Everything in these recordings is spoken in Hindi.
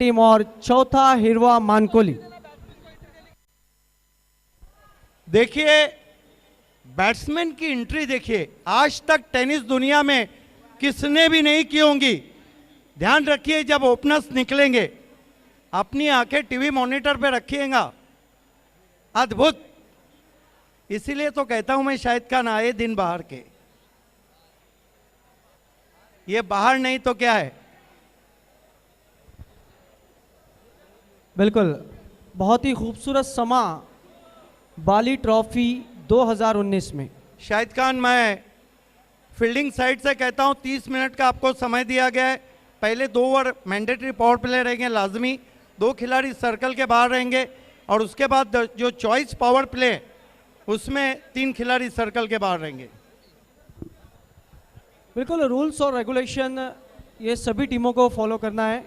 टीम और चौथा हिरवा मानकोली। देखिए बैट्समैन की एंट्री देखिए, आज तक टेनिस दुनिया में किसने भी नहीं की होंगी। ध्यान रखिए जब ओपनर्स निकलेंगे अपनी आंखें टीवी मॉनिटर पे रखिएगा, अद्भुत। इसीलिए तो कहता हूं मैं शाहिद खान आए दिन बाहर के, ये बाहर नहीं तो क्या है। बिल्कुल, बहुत ही खूबसूरत समा बाली ट्रॉफी 2019 में। शाहिद खान, मैं फील्डिंग साइड से कहता हूं 30 मिनट का आपको समय दिया गया है। पहले 2 ओवर मैंडेटरी पावर प्ले रहेंगे लाजमी, 2 खिलाड़ी सर्कल के बाहर रहेंगे और उसके बाद जो चॉइस पावर प्ले उसमें 3 खिलाड़ी सर्कल के बाहर रहेंगे। बिल्कुल, रूल्स और रेगुलेशन ये सभी टीमों को फॉलो करना है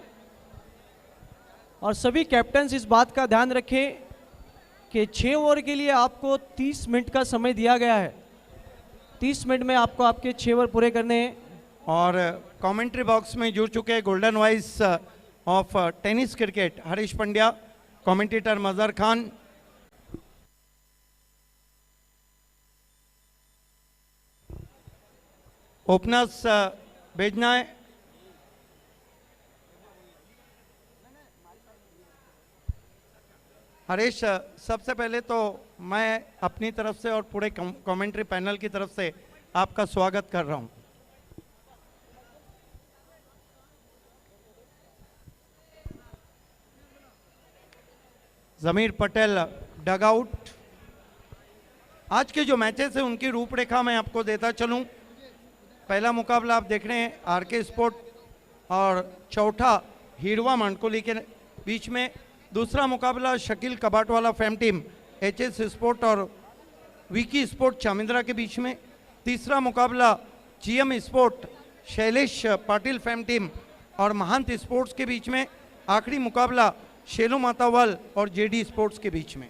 और सभी कैप्टन्स इस बात का ध्यान रखें कि 6 ओवर के लिए आपको 30 मिनट का समय दिया गया है। 30 मिनट में आपको आपके 6 ओवर पूरे करने हैं। और कमेंट्री बॉक्स में जुड़ चुके golden voice of tennis cricket Harish Pandya, commentator Mazhar Khan. Openers भेजना है। हरीश, सबसे पहले तो मैं अपनी तरफ से और पूरे कमेंट्री पैनल की तरफ से आपका स्वागत कर रहा हूं। जमीर पटेल डगआउट। आज के जो मैचेस हैं उनकी रूपरेखा मैं आपको देता चलूं। पहला मुकाबला आप देख रहे हैं आरके स्पोर्ट और चौथा हिरवा मानकोली के बीच में। दूसरा मुकाबला Shakeel Kabatwala fam team HS sport और विकी स्पोर्ट चामिंद्रा के बीच में। तीसरा मुकाबला GM sport Shailesh Patil fam team और महंत स्पोर्ट्स के बीच में। आखिरी मुकाबला शेलू मातावाल और जेडी स्पोर्ट्स के बीच में।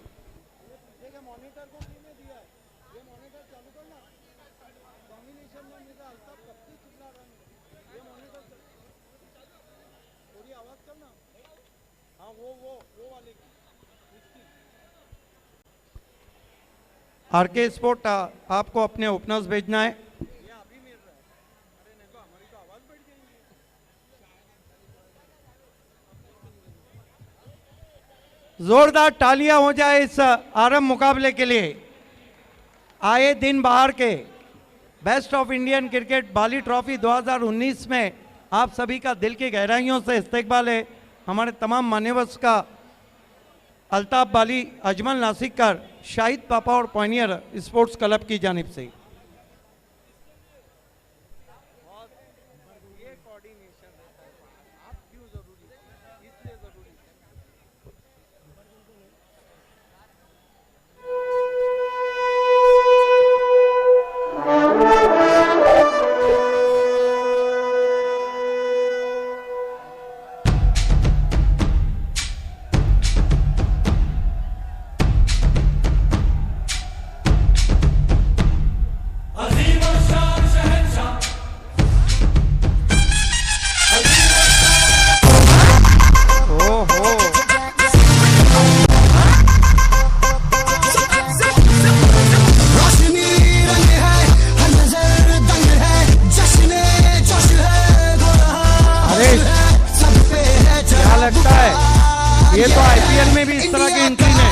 आरके स्पोर्ट आपको अपने ओपनर्स भेजना है। जोरदार तालियां हो जाए इस आरंभ मुकाबले के लिए। आए दिन बाहर के best of Indian cricket Bali trophy 2019 में आप सभी का दिल की गहराइयों से इस्तकबाल है। हमारे तमाम मान्यवर्स का अल्ताफ बाली, अजमल नासिकर, शाहिद पापा और पॉइनियर स्पोर्ट्स क्लब की जानिब से। ये तो आईपीएल में भी इस तरह की एंट्री में।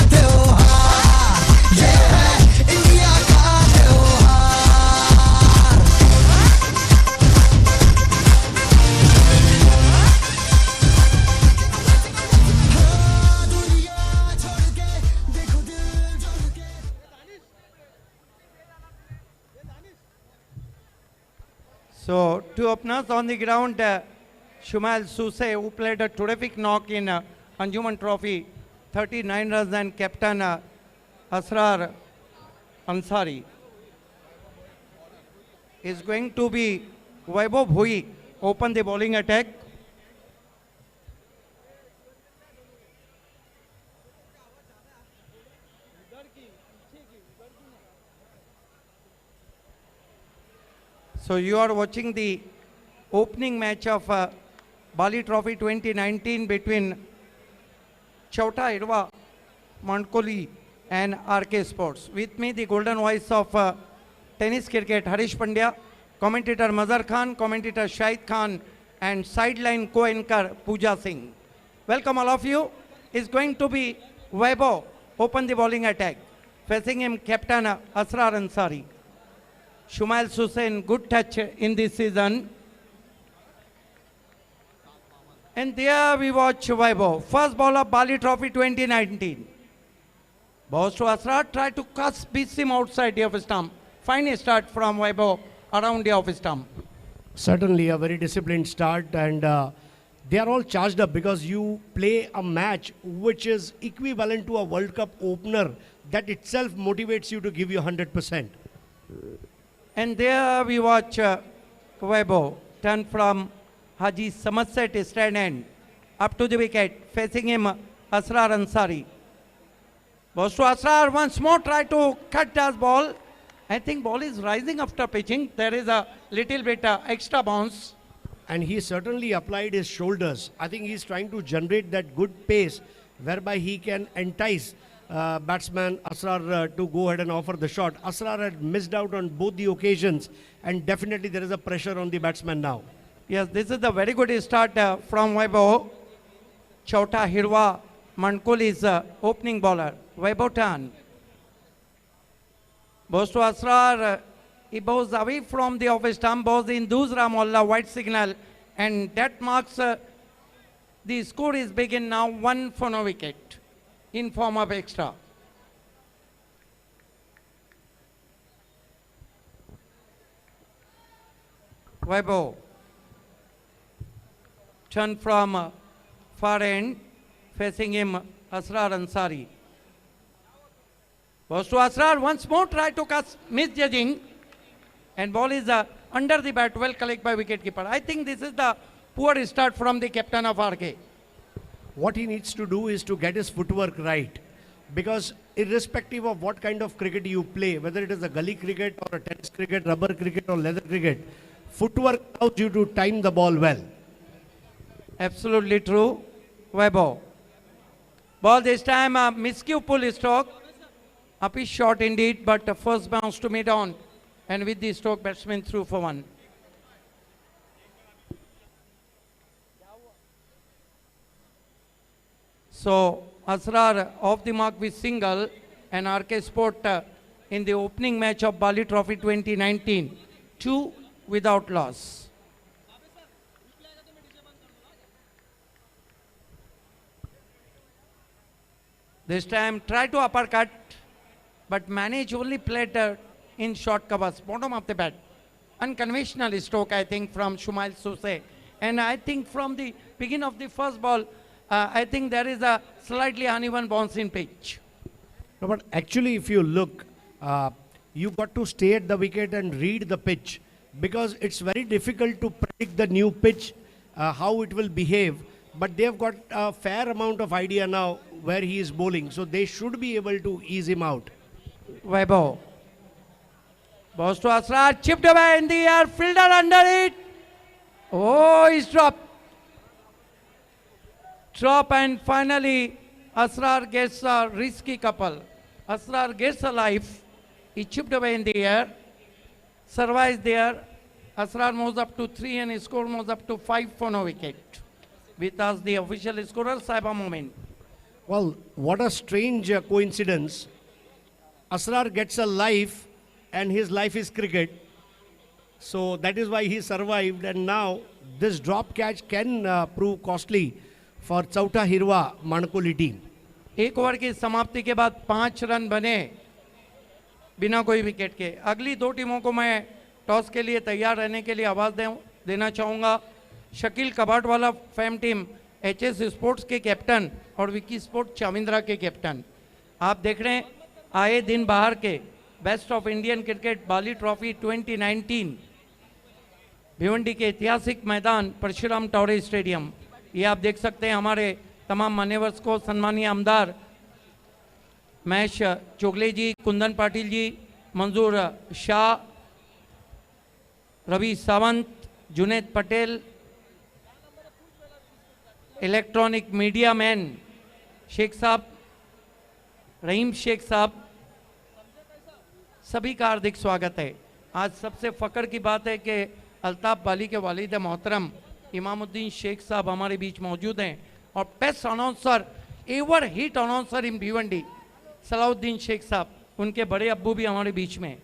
So, 2 openers on the ground, Shumail Suse, who played a terrific knock in Anjuman Trophy, 39 runs, and captain Asrar Ansari. Is going to be Vaibhav Bhui, open the bowling attack. So you are watching the opening match of Bali Trophy 2019 between Chauta Hirwa, Mandkoli and RK Sports. With me, the golden voice of tennis cricket, Harish Pandya, commentator Mazhar Khan, commentator Shahid Khan, and sideline co-anchor Pooja Singh. Welcome all of you. It's going to be Vaibhav, open the bowling attack. Facing him, captain Asrar Ansari. Shumail Hussain, good touch in this season. And there we watch Vaibhav. First ball of Bali Trophy 2019. Balls to Asrar, try to beat him outside the off stump. Fine start from Vaibhav around the off stump. Certainly a very disciplined start, and they are all charged up because you play a match which is equivalent to a World Cup opener. That itself motivates you to give you 100%. And there we watch Vaibhav turn from Haji Samatset stand end up to the wicket, facing him Asrar Ansari. Balls to Asrar, once more try to cut that ball. I think ball is rising after pitching. There is a little bit extra bounce. And he certainly applied his shoulders. I think he's trying to generate that good pace whereby he can entice batsman Asrar to go ahead and offer the shot. Asrar had missed out on both the occasions, and definitely there is a pressure on the batsman now. Yes, this is a very good start from Vaibhav. Chauta Hirwa, Mandkoli's opening bowler. Vaibhav turn. Balls to Asrar. He bows away from the off stump, bows in Dusra Molla, white signal, and that marks the score is begin now 1 for no wicket in form of extra. Vaibhav turn from far end, facing him Asrar Ansari. Balls to Asrar, once more try to cast, misjudging, and ball is under the bat, well collected by wicketkeeper. I think this is the poor start from the captain of RK. What he needs to do is to get his footwork right, because irrespective of what kind of cricket you play, whether it is a gully cricket or a tennis cricket, rubber cricket or leather cricket, footwork allows you to time the ball well. Absolutely true. Vaibhav. Ball this time, miscue pull stroke. Up is short indeed, but first bounce to mid on. And with the stroke, batsman through for 1. So Asrar off the mark with single, and RK Sport in the opening match of Bali Trophy 2019, 2 without loss. This time try to uppercut, but manage only played in short covers, bottom of the bat. Unconventional stroke, I think, from Shumail Hussain. And I think from the beginning of the first ball, I think there is a slightly uneven bounce in pitch. No, but actually if you look, you got to stay at the wicket and read the pitch, because it's very difficult to predict the new pitch, how it will behave. But they've got a fair amount of idea now where he is bowling, so they should be able to ease him out. Vaibhav. Balls to Asrar, chipped away in the air, fielder under it. Oh, he's dropped. Drop, and finally Asrar gets a risky couple. Asrar gets a life. He chipped away in the air, survives there. Asrar moves up to 3 and his score moves up to 5 for no wicket. With us the official scorer, Saiba Moment. Well, what a strange coincidence. Asrar gets a life, and his life is cricket. So that is why he survived, and now this drop catch can prove costly for Chauta Hirwa Mandkoli team. एक ओवर की समाप्ति के बाद 5 रन बने बिना कोई विकेट के. अगली 2 टीमों को मैं टॉस के लिए तैयार रहने के लिए आवाज़ देना चाहूँगा. Shakeel Kabatwala fam team HS sports के कैप्टन और विकी स्पोर्ट चाविंद्रा के कैप्टन. आप देख रहे हैं आए दिन बाहर के best of Indian cricket Bali trophy 2019 Bhiwandi के ऐतिहासिक मैदान परशुराम टॉरे स्टेडियम. ये आप देख सकते हैं हमारे तमाम मान्यवर्स को. सम्मानीय आमदार महेश चोगले जी, Kundan Patil ji, Manzoor Shah, Ravi Sawant, Juned Patel, electronic media man Sheikh साहब, रहीम शेख साहब, सभी का हार्दिक स्वागत है। आज सबसे फ़ख्र की बात है कि अल्ताफ बाली के वालिद मोहतरम इमामुद्दीन शेख साहब हमारे बीच मौजूद हैं और best announcer, ever hit announcer in Bhiwandi Salauddin Shaikh sahab, उनके बड़े अब्बू भी हमारे बीच में।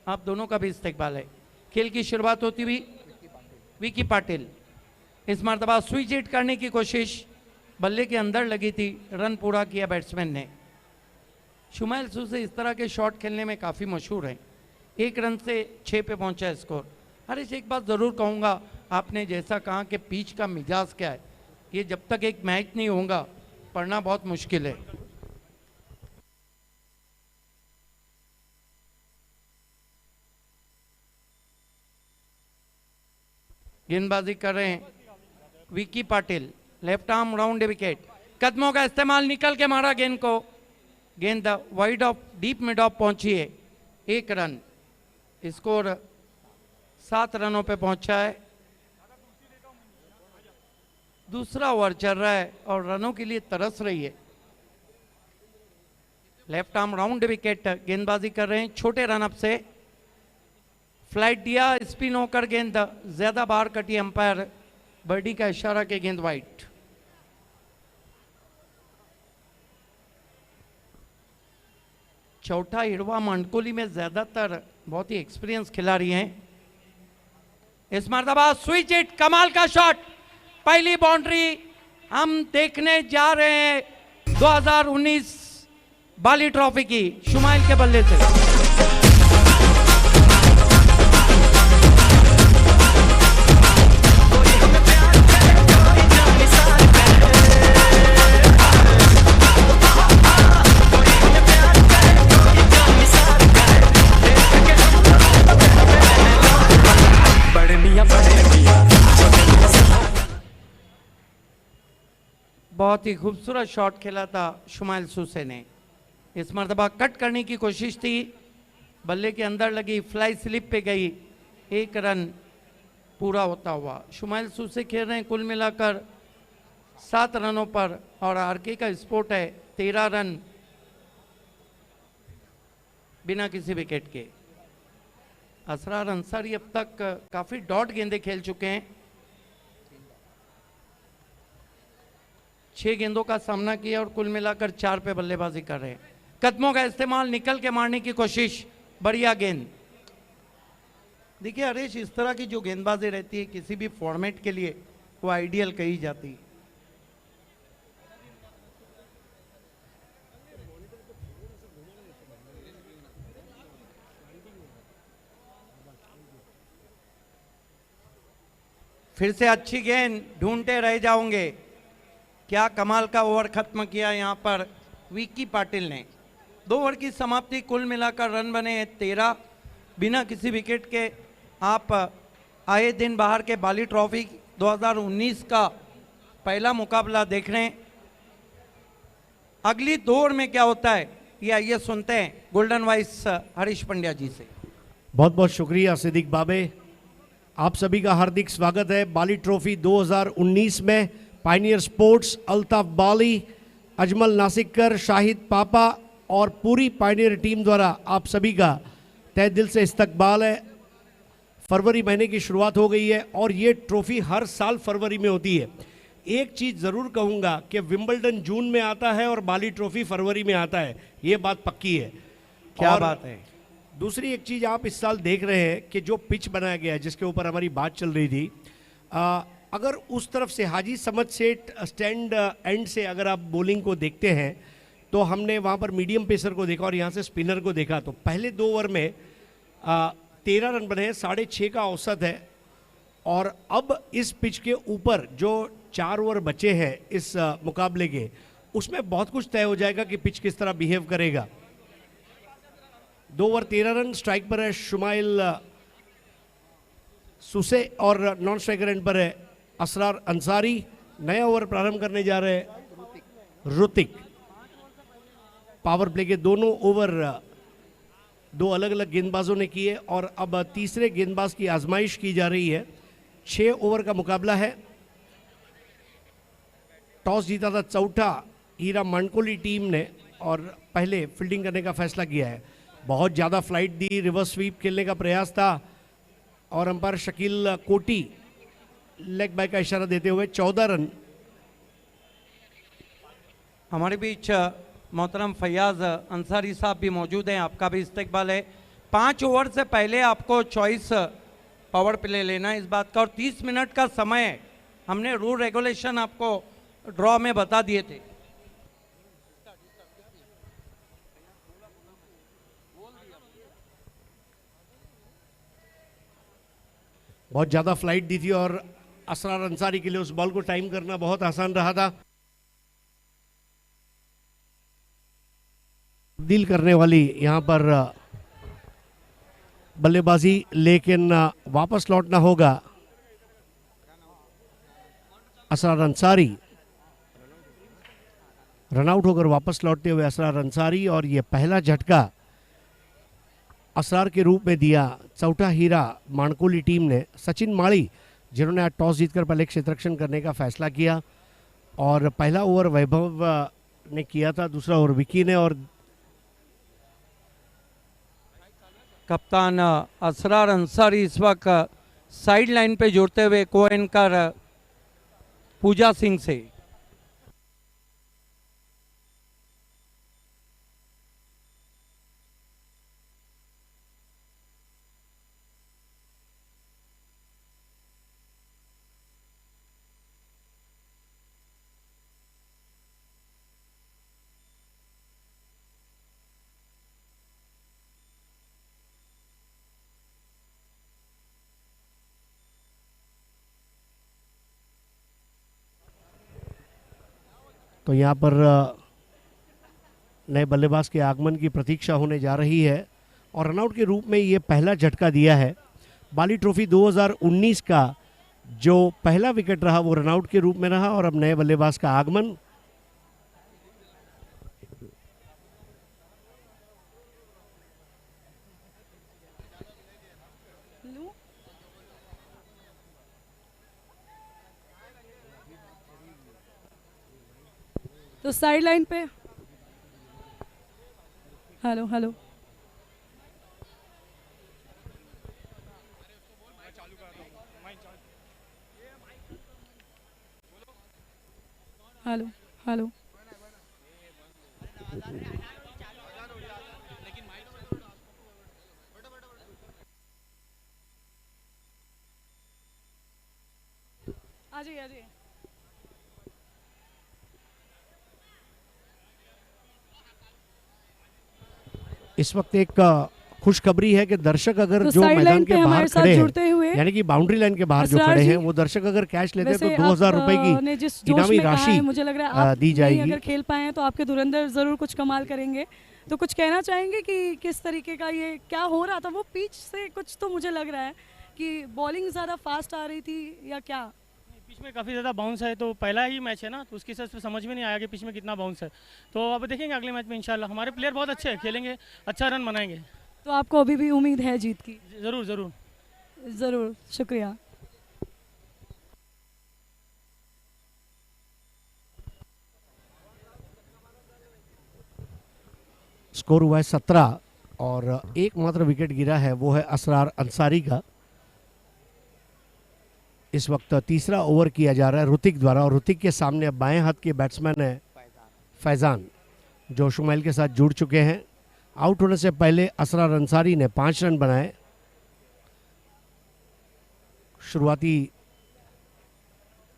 आप दोनों का भी इस्तकबाल है। खेल की शुरुआत होती हुई विकी पाटिल, इस मरतबा स्विच हिट करने की कोशिश, बल्ले के अंदर लगी थी, रन पूरा किया बैट्समैन ने। शुमाइल सूसे इस तरह के शॉट खेलने में काफ़ी मशहूर हैं। 1 रन से 6 पे पहुंचा है स्कोर। हरीश, एक बात ज़रूर कहूँगा, आपने जैसा कहा कि पिच का मिजाज क्या है, ये जब तक एक मैच नहीं होगा पढ़ना बहुत मुश्किल है। गेंदबाजी कर रहे हैं Vicky Patil, left arm round wicket, कदमों का इस्तेमाल, निकल के मारा गेंद को, गेंद wide of deep mid of पहुंची है। 1 रन, स्कोर 7 रनों पे पहुंचा है। दूसरा ओवर चल रहा है और रनों के लिए तरस रही है। लेफ्ट आर्म राउंड विकेट, गेंदबाजी कर रहे हैं छोटे रन अप से, फ्लाइट दिया, स्पिन होकर गेंद ज्यादा बाहर कटी, अंपायर बर्डी का इशारा के गेंद वाइट। चौथा हिड़वा मंडकोली में ज्यादातर बहुत ही एक्सपीरियंस खिलाड़ी हैं। इस मरतबा स्विच हिट, कमाल का शॉट, पहली बाउंड्री हम देखने जा रहे हैं 2019 बाली ट्रॉफी की शुमाइल के बल्ले से। बहुत ही खूबसूरत शॉट खेला था शुमाइल सूसे ने। इस मरतबा कट करने की कोशिश थी, बल्ले के अंदर लगी, फ्लाई स्लिप पे गई, 1 रन पूरा होता हुआ। शुमाइल सूसे खेल रहे हैं कुल मिलाकर 7 रनों पर और आरके का स्पोर्ट है 13 रन बिना किसी विकेट के। असरार अंसारी अब तक काफी डॉट गेंदें खेल चुके हैं, 6 गेंदों का सामना किया और कुल मिलाकर 4 पे बल्लेबाजी कर रहे हैं। कदमों का इस्तेमाल, निकल के मारने की कोशिश, बढ़िया गेंद। देखिए हरीश, इस तरह की जो गेंदबाजी रहती है किसी भी फॉर्मेट के लिए वो आइडियल कही जाती है। फिर से अच्छी गेंद, ढूंढते रह जाओगे। क्या कमाल का ओवर खत्म किया यहाँ पर विकी पाटिल ने। 2 ओवर की समाप्ति, कुल मिलाकर रन बने 13 बिना किसी विकेट के। आप आए दिन बाहर के बाली ट्रॉफी 2019 का पहला मुकाबला देख रहे हैं। अगली 2 ओवर में क्या होता है ये आइए सुनते हैं गोल्डन वाइस हरीश पंड्या जी से। बहुत बहुत शुक्रिया सिद्दीक बाबे, आप सभी का हार्दिक स्वागत है बाली ट्रॉफी 2019 में। पायनियर स्पोर्ट्स, अल्ताफ बाली, अजमल नासिकर, शाहिद पापा और पूरी पायनियर टीम द्वारा आप सभी का तहे दिल से इस्तकबाल है। फरवरी महीने की शुरुआत हो गई है और ये ट्रॉफी हर साल फरवरी में होती है। एक चीज़ ज़रूर कहूँगा कि विंबलडन जून में आता है और बाली ट्रॉफी फरवरी में आता है, ये बात पक्की है। क्या बात है। दूसरी एक चीज़ आप इस साल देख रहे हैं कि जो पिच बनाया गया है जिसके ऊपर हमारी बात चल रही थी, अगर उस तरफ से हाजी समद सेठ स्टैंड एंड से अगर आप बॉलिंग को देखते हैं तो हमने वहाँ पर मीडियम पेसर को देखा और यहाँ से स्पिनर को देखा, तो पहले 2 ओवर में 13 रन बने हैं, 6.5 का औसत है। और अब इस पिच के ऊपर जो 4 ओवर बचे हैं इस मुकाबले के, उसमें बहुत कुछ तय हो जाएगा कि पिच किस तरह बिहेव करेगा। 2 ओवर 13 रन, स्ट्राइक पर है शुमाइल सूसे और नॉन स्ट्राइकर एंड पर है असरार अंसारी। नया ओवर प्रारंभ करने जा रहे हैं ऋतिक। पावर प्ले के दोनों ओवर 2 अलग अलग गेंदबाजों ने किए और अब तीसरे गेंदबाज की आजमाइश की जा रही है। 6 ओवर का मुकाबला है। टॉस जीता था चौथा हीरा मानकोली टीम ने और पहले फील्डिंग करने का फैसला किया है। बहुत ज़्यादा फ्लाइट दी, रिवर्स स्वीप खेलने का प्रयास था और अंपायर शकील कोटी लेग बाय का इशारा देते हुए 14 रन। हमारे बीच मोहतरम फैयाज अंसारी साहब भी मौजूद हैं, आपका भी इस्तकबाल है। 5 ओवर से पहले आपको चॉइस पावर प्ले लेना है इस बात का, और 30 मिनट का समय है। हमने रूल रेगुलेशन आपको ड्रॉ में बता दिए थे। बहुत ज़्यादा फ्लाइट दी थी और असरार अंसारी के लिए उस बॉल को टाइम करना बहुत आसान रहा था। तब्दील करने वाली यहाँ पर बल्लेबाजी, लेकिन वापस लौटना होगा असरार अंसारी। रनआउट होकर वापस लौटते हुए असरार अंसारी, और ये पहला झटका असरार के रूप में दिया चौथा हीरा मानकोली टीम ने। सचिन माली जिन्होंने आज टॉस जीतकर पहले क्षेत्ररक्षण करने का फैसला किया, और पहला ओवर वैभव ने किया था, दूसरा ओवर विकी ने, और कप्तान असरार अंसारी इस वक्त साइड लाइन पे जोड़ते हुए को एंकर पूजा सिंह से। तो यहाँ पर नए बल्लेबाज के आगमन की प्रतीक्षा होने जा रही है, और रनआउट के रूप में ये पहला झटका दिया है। बाली ट्रॉफी 2019 का जो पहला विकेट रहा वो रनआउट के रूप में रहा, और अब नए बल्लेबाज का आगमन। तो साइड लाइन पे हेलो हेलो हेलो हेलो आ जाइए आ जाइए। इस वक्त एक खुशखबरी है कि दर्शक अगर तो जो साइड मैदान लाइन के पे बाहर हमारे साथ खड़े जुड़ते हैं, हुए यानी कि बाउंड्री लाइन के बाहर जो असरार खड़े जी, हैं, वो दर्शक अगर कैच लेते हैं तो वैसे 2000 रुपए ने की जिस जोश इनामी में कहा राशि है, मुझे लग रहा है आप दी नहीं जाएगी। अगर खेल पाए हैं तो आपके धुरंधर जरूर कुछ कमाल करेंगे। तो कुछ कहना चाहेंगे कि किस तरीके का ये क्या हो रहा था? वो पिच से कुछ तो मुझे लग रहा है कि बॉलिंग ज़्यादा फास्ट आ रही थी या क्या? पिच में काफ़ी ज़्यादा बाउंस है, तो पहला ही मैच है ना, तो उसकी हिसाब से समझ में नहीं आया कि पिच में कितना बाउंस है। तो अब देखेंगे अगले मैच में इंशाल्लाह। हमारे प्लेयर बहुत अच्छे हैं, खेलेंगे, अच्छा रन बनाएंगे। तो आपको अभी भी उम्मीद है जीत की? ज़रूर ज़रूर ज़रूर, शुक्रिया। स्कोर हुआ है 17, और एकमात्र विकेट गिरा है वो है असरार अंसारी का। इस वक्त तीसरा ओवर किया जा रहा है ऋतिक द्वारा, और ऋतिक के सामने अब बाएं हाथ के बैट्समैन है फैजान, जो शुमाइल के साथ जुड़ चुके हैं। आउट होने से पहले असरार अंसारी ने 5 रन बनाए। शुरुआती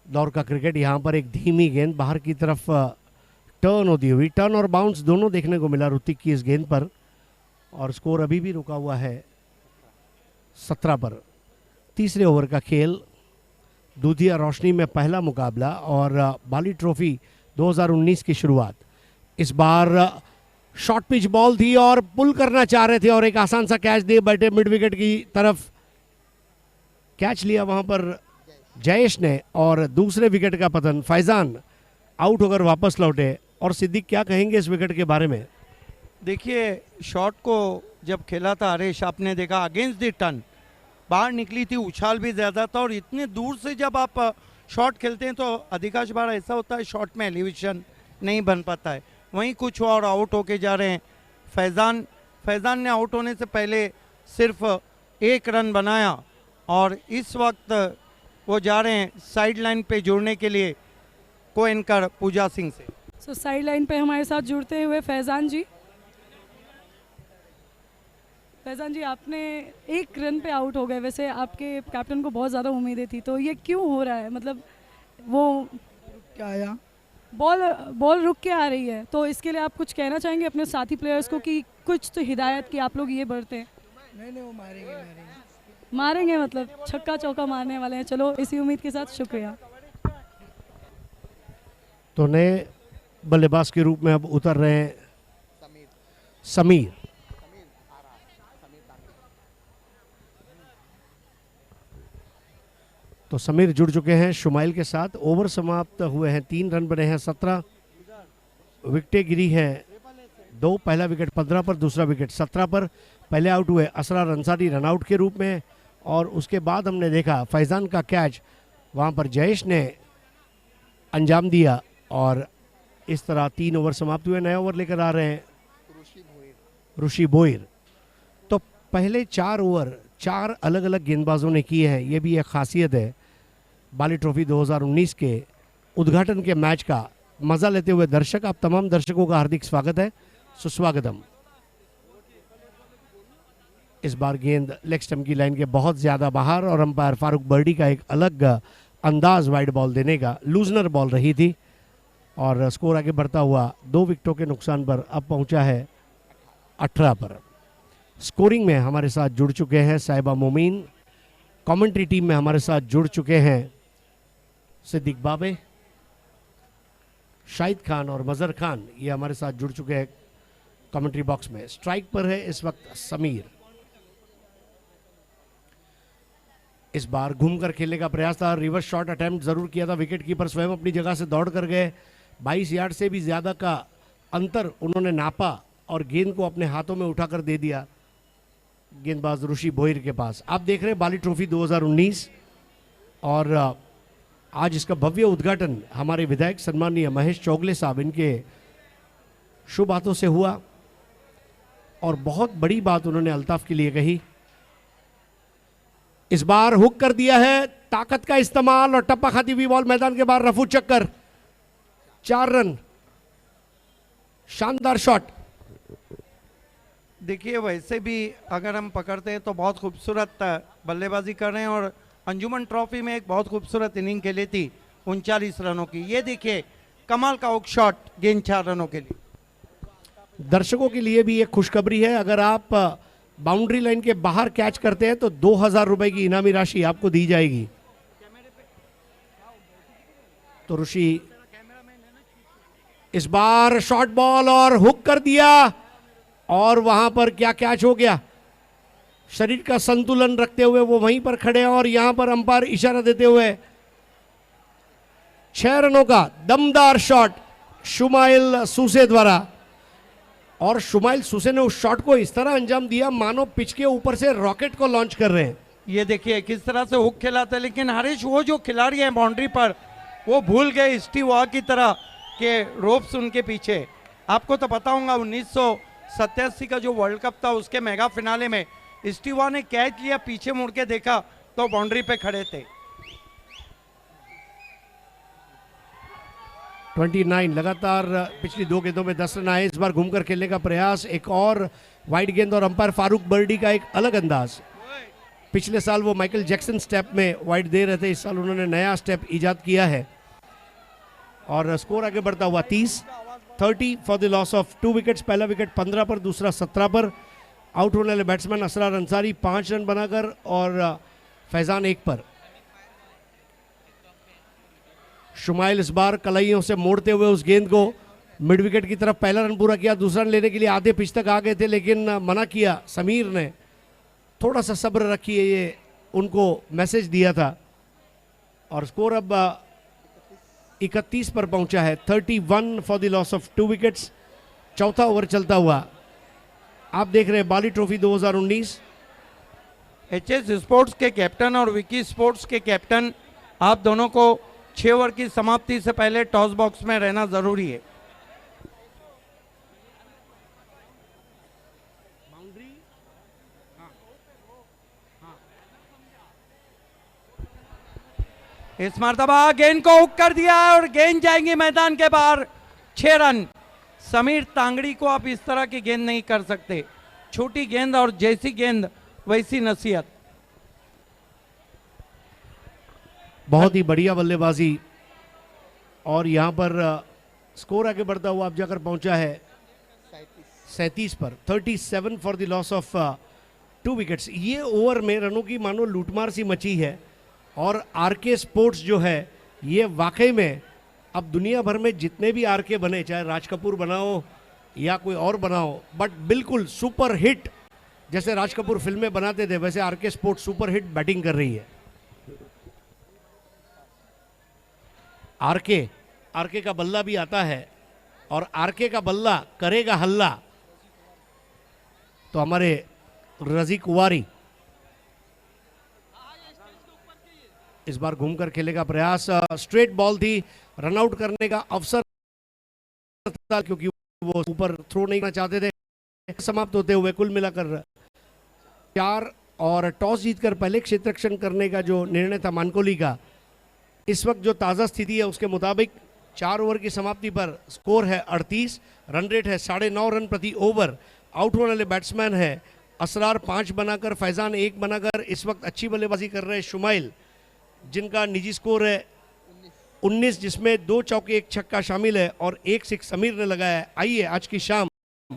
दौर का क्रिकेट, यहाँ पर एक धीमी गेंद बाहर की तरफ टर्न होती हुई, टर्न और बाउंस दोनों देखने को मिला ऋतिक की इस गेंद पर, और स्कोर अभी भी रुका हुआ है 17 पर। तीसरे ओवर का खेल, दूधिया रोशनी में पहला मुकाबला और बाली ट्रॉफी 2019 की शुरुआत। इस बार शॉर्ट पिच बॉल थी और पुल करना चाह रहे थे और एक आसान सा कैच दे बैठे मिड विकेट की तरफ। कैच लिया वहां पर जयेश ने, और दूसरे विकेट का पतन, फैजान आउट होकर वापस लौटे। और सिद्दीक, क्या कहेंगे इस विकेट के बारे में? देखिए, शॉट को जब खेला था हरेश, आपने देखा अगेंस्ट द टर्न बाहर निकली थी, उछाल भी ज़्यादा था, और इतने दूर से जब आप शॉट खेलते हैं तो अधिकांश बार ऐसा होता है शॉट में एलिवेशन नहीं बन पाता है, वहीं कुछ और आउट होके जा रहे हैं। फैज़ान ने आउट होने से पहले सिर्फ 1 रन बनाया और इस वक्त वो जा रहे हैं साइड लाइन पे जुड़ने के लिए को-एंकर पूजा सिंह से। सो साइड लाइन पे हमारे साथ जुड़ते हुए फैज़ान जी। फैज़ान जी, आपने 1 रन पे आउट हो गए। वैसे आपके कैप्टन को बहुत ज़्यादा उम्मीदें थी, तो ये क्यों हो रहा है? मतलब वो क्या आया? बॉल रुक के आ रही है, तो इसके लिए आप कुछ कहना चाहेंगे अपने साथी प्लेयर्स को कि कुछ तो हिदायत की आप लोग ये बढ़ते हैं? नहीं वो मारेंगे। मारेंगे मतलब छक्का चौका मारने वाले हैं। चलो, इसी उम्मीद के साथ शुक्रिया। तो नए बल्लेबाज के रूप में अब उतर रहे हैं समीर। तो समीर जुड़ चुके हैं शुमाइल के साथ। ओवर समाप्त हुए हैं, 3 रन बने हैं, 17 विकेटें गिरी हैं, 2 पहला विकेट 15 पर, दूसरा विकेट 17 पर। पहले आउट हुए असरार अंसारी रनआउट के रूप में, और उसके बाद हमने देखा फैज़ान का कैच वहाँ पर जयेश ने अंजाम दिया, और इस तरह 3 ओवर समाप्त हुए। नया ओवर लेकर आ रहे हैं ऋषि बोयर। तो पहले 4 ओवर 4 अलग अलग गेंदबाजों ने किए हैं। ये भी एक खासियत है बाली ट्रॉफी 2019 के उद्घाटन के मैच का मज़ा लेते हुए दर्शक, आप तमाम दर्शकों का हार्दिक स्वागत है, सुस्वागतम। इस बार गेंद लेग स्टंप की लाइन के बहुत ज़्यादा बाहर, और अंपायर फारूक बर्डी का एक अलग अंदाज वाइड बॉल देने का, लूजनर बॉल रही थी, और स्कोर आगे बढ़ता हुआ 2 विकेटों के नुकसान पर अब पहुंचा है 18 पर। स्कोरिंग में हमारे साथ जुड़ चुके हैं साहिबा मोमीन। कमेंट्री टीम में हमारे साथ जुड़ चुके हैं सिद्दीक बाबे, शाहिद खान और मजहर खान। ये हमारे साथ जुड़ चुके हैं कमेंट्री बॉक्स में। स्ट्राइक पर है इस वक्त समीर। इस बार घूमकर खेलने का प्रयास था, रिवर्स शॉट अटेम्प्ट जरूर किया था, विकेट कीपर स्वयं अपनी जगह से दौड़ कर गए। 22 यार्ड से भी ज़्यादा का अंतर उन्होंने नापा और गेंद को अपने हाथों में उठाकर दे दिया गेंदबाज ऋषि बोयर के पास। आप देख रहे हैं बाली ट्रॉफी 2019, और आज इसका भव्य उद्घाटन हमारे विधायक सम्माननीय महेश चौगले साहब, इनके शुभ हाथों से हुआ, और बहुत बड़ी बात उन्होंने अल्ताफ के लिए कही। इस बार हुक कर दिया है, ताकत का इस्तेमाल, और टप्पा खाती हुई बॉल मैदान के बाहर, रफू चक्कर, 4 रन, शानदार शॉट। देखिए वैसे भी अगर हम पकड़ते हैं तो बहुत खूबसूरत बल्लेबाजी कर रहे हैं, और अंजुमन ट्रॉफी में एक बहुत खूबसूरत इनिंग खेली थी 39 रनों की। ये देखिए कमाल का हुक शॉट, गेंद 4 रनों के लिए। दर्शकों के लिए भी एक खुशखबरी है, अगर आप बाउंड्री लाइन के बाहर कैच करते हैं तो 2000 रुपए की इनामी राशि आपको दी जाएगी। तो ऋषि इस बार शॉर्ट बॉल और हुक कर दिया, और वहां पर क्या कैच हो गया। शरीर का संतुलन रखते हुए वो वहीं पर खड़े हैं, और यहां पर अंपायर इशारा देते हुए 6 रनों का दमदार शॉट शुमाइल सूसे द्वारा। और शुमाइल सूसे ने उस शॉट को इस तरह अंजाम दिया मानो पिच के ऊपर से रॉकेट को लॉन्च कर रहे हैं। ये देखिए किस तरह से हुक खिलाते हैं, लेकिन हरीश वो जो खिलाड़ी हैं बाउंड्री पर, वो भूल गए स्टीव वॉ की तरह के रोप्स उनके पीछे। आपको तो पता होगा 1987 का जो वर्ल्ड कप था, उसके मेगा फिनाले में स्टीव वॉ ने कैच लिया, पीछे मुड़ के देखा तो बाउंड्री पे खड़े थे। 29 लगातार पिछली 2 गेंदों में 10 रन आए। इस बार घूमकर खेलने का प्रयास, एक और वाइड गेंद, और अंपायर फारूक बर्डी का एक अलग अंदाज। पिछले साल वो माइकल जैक्सन स्टेप में वाइड दे रहे थे, इस साल उन्होंने नया स्टेप इजाद किया है, और स्कोर आगे बढ़ता हुआ 30 for the loss of 2 wickets. पहला विकेट 15 पर, दूसरा 17 पर। आउट होने वाले बैट्समैन असरार अंसारी 5 रन बनाकर, और फैज़ान 1 पर। शुमाइल इस बार कलाइयों से मोड़ते हुए उस गेंद को मिड विकेट की तरफ पहला रन पूरा किया। दूसरा रन लेने के लिए आधे पिच तक आ गए थे, लेकिन मना किया समीर ने। थोड़ा सा सब्र रखिए, ये उनको मैसेज दिया था, और स्कोर अब 31 पर पहुंचा है। 31 for the loss of 2 wickets. चौथा ओवर चलता हुआ। आप देख रहे हैं बाली ट्रॉफी 2019। एचएस स्पोर्ट्स के कैप्टन और विकी स्पोर्ट्स के कैप्टन, आप दोनों को 6 ओवर की समाप्ति से पहले टॉस बॉक्स में रहना जरूरी है। इस मर्तबा गेंद को हुक कर दिया है और गेंद जाएंगी मैदान के बाहर। 6 रन। समीर तांगड़ी को आप इस तरह की गेंद नहीं कर सकते। छोटी गेंद और जैसी गेंद वैसी नसीहत। बहुत ही बढ़िया बल्लेबाजी और यहाँ पर स्कोर आगे बढ़ता हुआ अब जाकर पहुंचा है 37 पर। 37 for the loss of 2 wickets. ये ओवर में रनों की मानो लूटमार सी मची है और आरके स्पोर्ट्स जो है ये वाकई में अब दुनिया भर में जितने भी आरके बने, चाहे राज कपूर बनाओ या कोई और बनाओ, बट बिल्कुल सुपर हिट जैसे राज कपूर फिल्में बनाते थे वैसे RK sports super hit batting कर रही है। आरके का बल्ला भी आता है और आरके का बल्ला करेगा हल्ला। तो हमारे रजी कुवारी इस बार घूमकर खेलेगा प्रयास। स्ट्रेट बॉल थी, रनआउट करने का अवसर था क्योंकि वो ऊपर थ्रो नहीं करना चाहते थे। समाप्त होते हुए कुल मिलाकर 4 और टॉस जीतकर पहले क्षेत्ररक्षण करने का जो निर्णय था मानकोली का, इस वक्त जो ताज़ा स्थिति है उसके मुताबिक 4 ओवर की समाप्ति पर स्कोर है 38, रन रेट है 9.5 रन प्रति ओवर। आउट होने वाले बैट्समैन है असरार 5 बनाकर, फैजान 1 बनाकर इस वक्त अच्छी बल्लेबाजी कर रहे हैं शुमाइल, जिनका निजी स्कोर है 19, जिसमें 2 चौके 1 छक्का शामिल है और 1 सिक्स समीर ने लगाया है। आइए आज की शाम